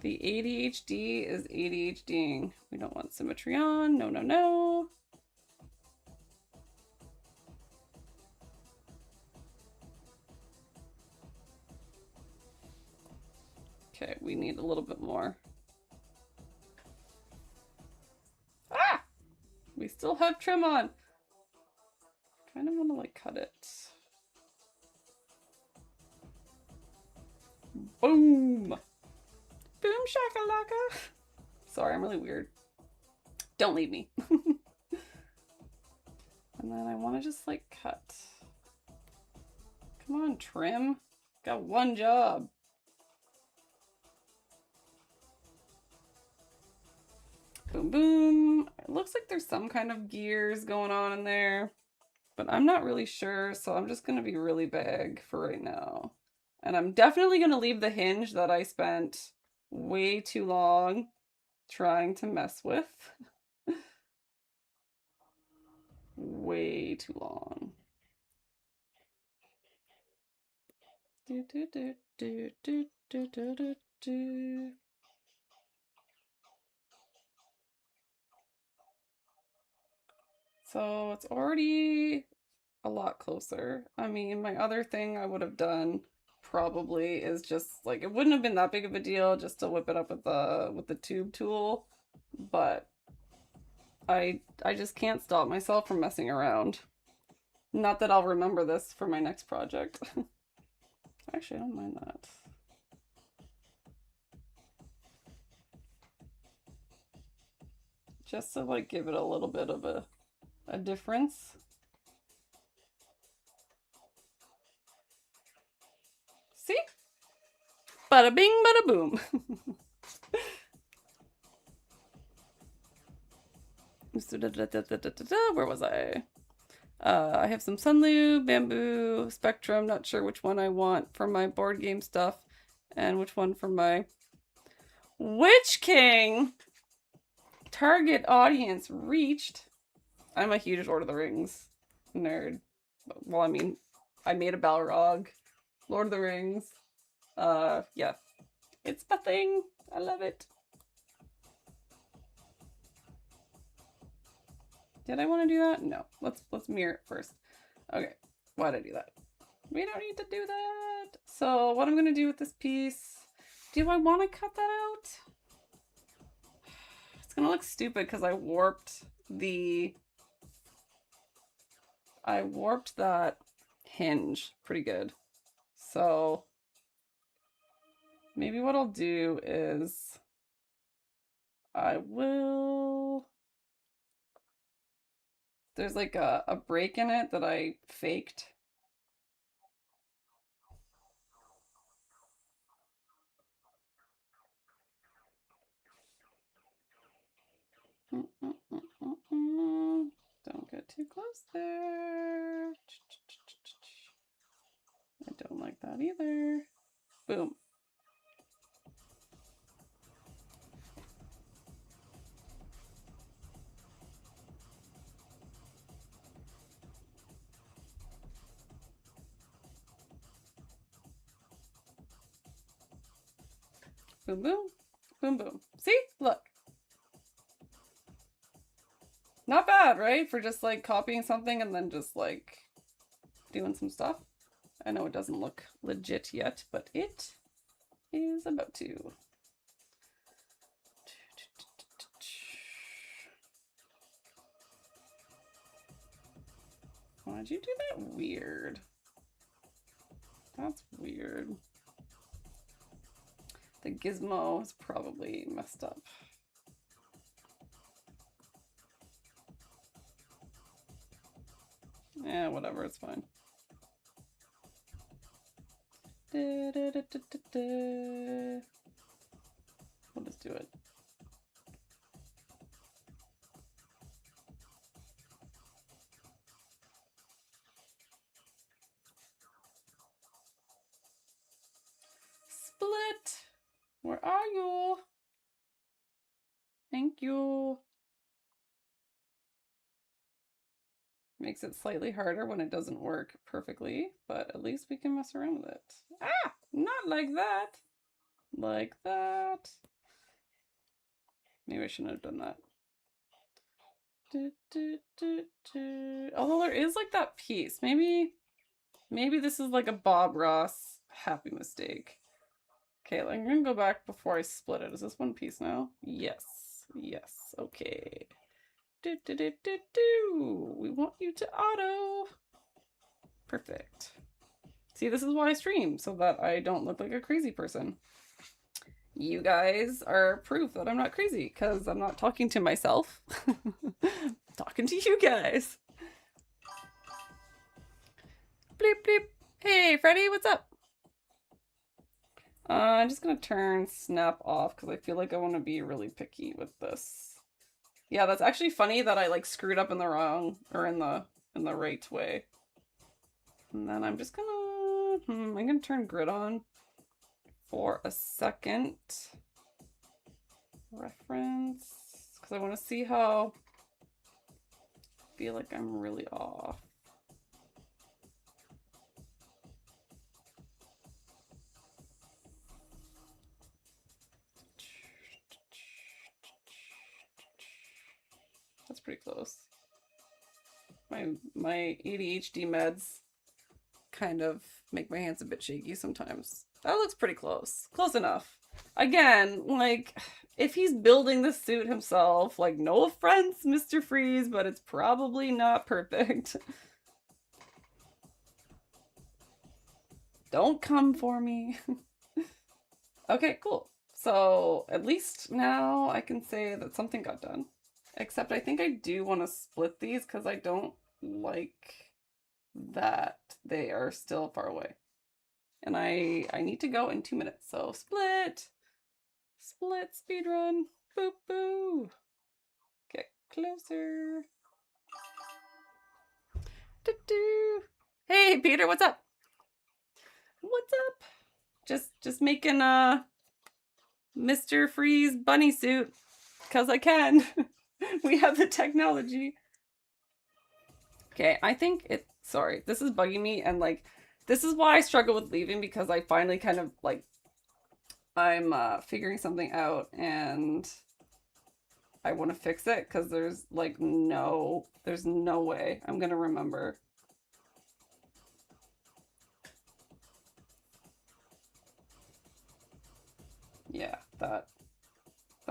The ADHD is ADHDing. We don't want symmetry on, no, no, no. Okay, we need a little bit more. Ah! We still have trim on. Kind of want to like cut it. Boom! Boom shakalaka! Sorry, I'm really weird. Don't leave me. And then I want to just like cut. Come on, trim. Got one job. Boom, boom. It looks like there's some kind of gears going on in there, but I'm not really sure, so I'm just gonna be really vague for right now. And I'm definitely gonna leave the hinge that I spent way too long trying to mess with. Way too long. Do, do, do, do, do, do, do, do, do. So it's already a lot closer. I mean, my other thing I would have done probably is just like it wouldn't have been that big of a deal just to whip it up with the tube tool, but I just can't stop myself from messing around. Not that I'll remember this for my next project. Actually, I don't mind that. Just to like give it a little bit of a difference. See? Bada bing, bada boom. Where was I? I have some Sunlu, Bamboo, Spectrum, not sure which one I want for my board game stuff, and which one for my Witch King. Target audience reached. I'm a huge Lord of the Rings nerd. Well, I mean, I made a Balrog. Lord of the Rings. Yeah. It's my thing. I love it. Did I want to do that? No. Let's mirror it first. Okay. Why'd I do that? We don't need to do that. So what I'm going to do with this piece, do I want to cut that out? It's going to look stupid because I warped that hinge pretty good. So maybe what I'll do is there's like a break in it that I faked. Don't get too close there. I don't like that either. Boom. Boom, boom, boom, boom. See? Look. Not bad, right? For just like copying something and then just like doing some stuff. I know it doesn't look legit yet, but it is about to. Why'd you do that? Weird. That's weird. The gizmo is probably messed up. Yeah, whatever, it's fine. We'll just do it. Split! Where are you? Thank you. Makes it slightly harder when it doesn't work perfectly, but at least we can mess around with it. Ah! Not like that! Like that. Maybe I shouldn't have done that. Although there is like that piece. Maybe this is like a Bob Ross happy mistake. Okay, I'm gonna go back before I split it. Is this one piece now? Yes. Yes. Okay. We want you to auto. Perfect. See, this is why I stream, so that I don't look like a crazy person. You guys are proof that I'm not crazy, because I'm not talking to myself. I'm talking to you guys. Bleep, bleep. Hey, Freddy, what's up? I'm just gonna turn snap off, because I feel like I want to be really picky with this. Yeah, that's actually funny that I like screwed up in the wrong, or in the right way. And then I'm just gonna, I'm gonna turn grid on for a second. Reference, because I want to see how I feel like I'm really off. That's pretty close. My ADHD meds kind of make my hands a bit shaky sometimes. That looks pretty close. Close enough. Again, like, if he's building the suit himself, like, no offense, Mr. Freeze, but it's probably not perfect. Don't come for me. Okay, cool. So at least now I can say that something got done. Except I think I do want to split these because I don't like that they are still far away. And I need to go in 2 minutes. So split. Split speedrun. Boop boo. Get closer. Doo -doo. Hey Peter, what's up? What's up? Just making a Mr. Freeze bunny suit because I can. We have the technology. Okay, I think it, sorry, this is bugging me, and like, this is why I struggle with leaving, because I finally kind of like, I'm figuring something out, and I want to fix it because there's like there's no way I'm gonna remember. Yeah, that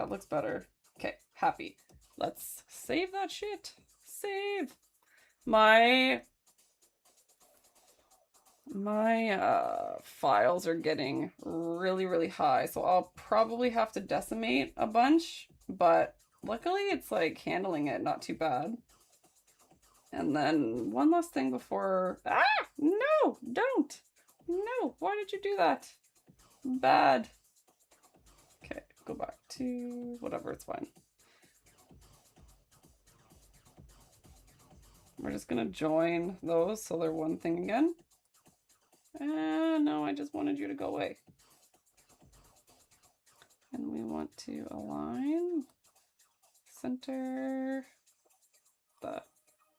looks better. Okay, happy. Let's save that shit. Save. My files are getting really, really high, so I'll probably have to decimate a bunch, but luckily it's like handling it not too bad. And then one last thing before, no, don't. No, why did you do that? Bad. Okay, go back to whatever, it's fine. We're just gonna join those so they're one thing again. No, I just wanted you to go away. And we want to align, center, that.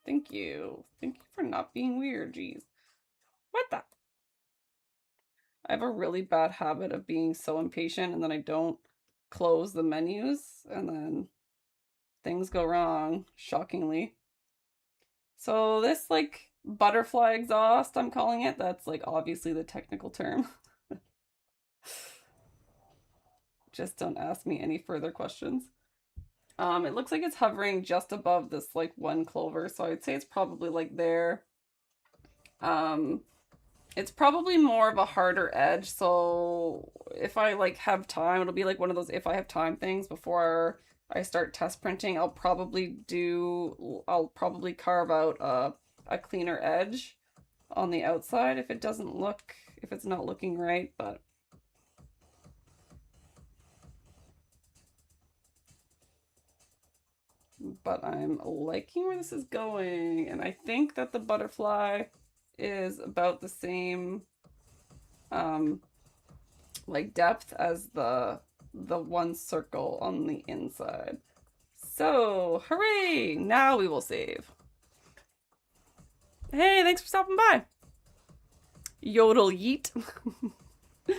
Thank you. Thank you for not being weird, geez. What the? I have a really bad habit of being so impatient and then I don't close the menus and then things go wrong, shockingly. So this like butterfly exhaust, I'm calling it, that's like obviously the technical term. Just don't ask me any further questions. It looks like it's hovering just above this like one clover, so I'd say it's probably like there. It's probably more of a harder edge, so if I like have time, it'll be like one of those if I have time things before I start test printing. I'll probably carve out a cleaner edge on the outside if it's not looking right, but I'm liking where this is going, and I think that the butterfly is about the same like depth as the one circle on the inside. So, hooray! Now we will save. Hey, thanks for stopping by. Yodel yeet. I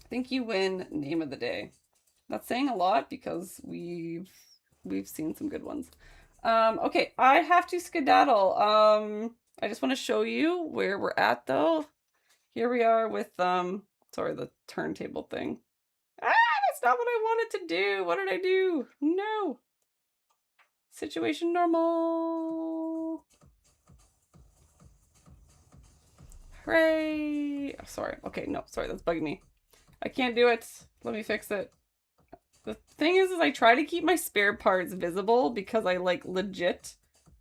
think you win name of the day. That's saying a lot because we've seen some good ones. Okay, I have to skedaddle. I just want to show you where we're at though. Here we are with sorry, the turntable thing. That's not what I wanted to do. What did I do? No. Situation normal. Hooray. Oh, sorry. Okay, no, sorry, that's bugging me. I can't do it. Let me fix it. The thing is I try to keep my spare parts visible because I like legit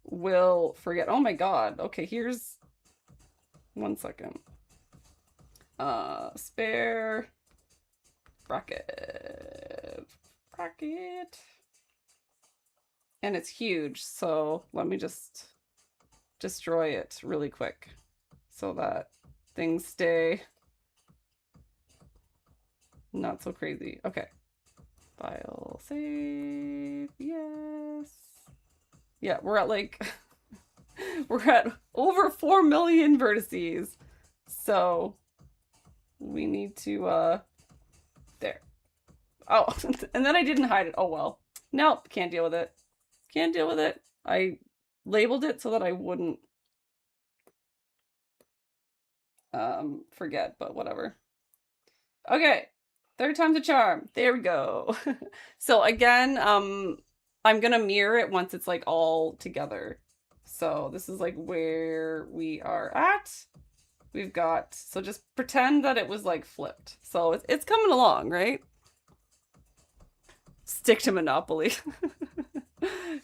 will forget. Oh my god. Okay, here's 1 second. Spare bracket. And it's huge, so let me just destroy it really quick so that things stay not so crazy. Okay. File, save, yes. Yeah, we're at like, we're at over 4 million vertices. So we need to, there. Oh, and then I didn't hide it. Oh well. Nope, can't deal with it. Can't deal with it. I labeled it so that I wouldn't forget, but whatever. Okay, third time's a charm. There we go. So again, I'm gonna mirror it once it's like all together. So this is like where we are at. We've got, so just pretend that it was like flipped. So it's coming along, right? Stick to Monopoly.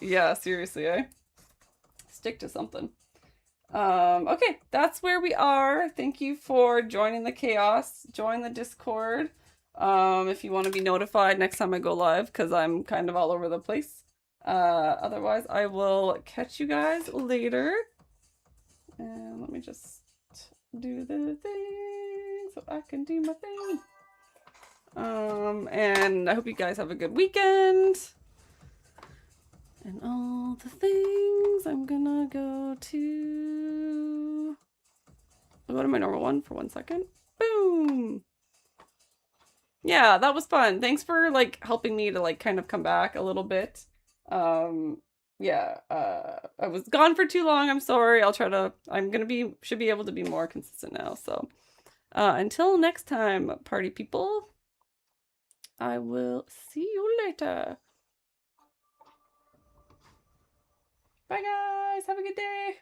Yeah, seriously, eh? Stick to something. Okay, that's where we are. Thank you for joining the chaos. Join the Discord if you want to be notified next time I go live, because I'm kind of all over the place. Otherwise, I will catch you guys later. And let me just do the thing so I can do my thing. And I hope you guys have a good weekend. And all the things. I'm gonna go to... I'll go to my normal one for 1 second. Boom! Yeah, that was fun. Thanks for like helping me to like kind of come back a little bit. Yeah, I was gone for too long. I'm sorry. I'm gonna should be able to be more consistent now. So, until next time, party people, I will see you later. Bye, guys. Have a good day.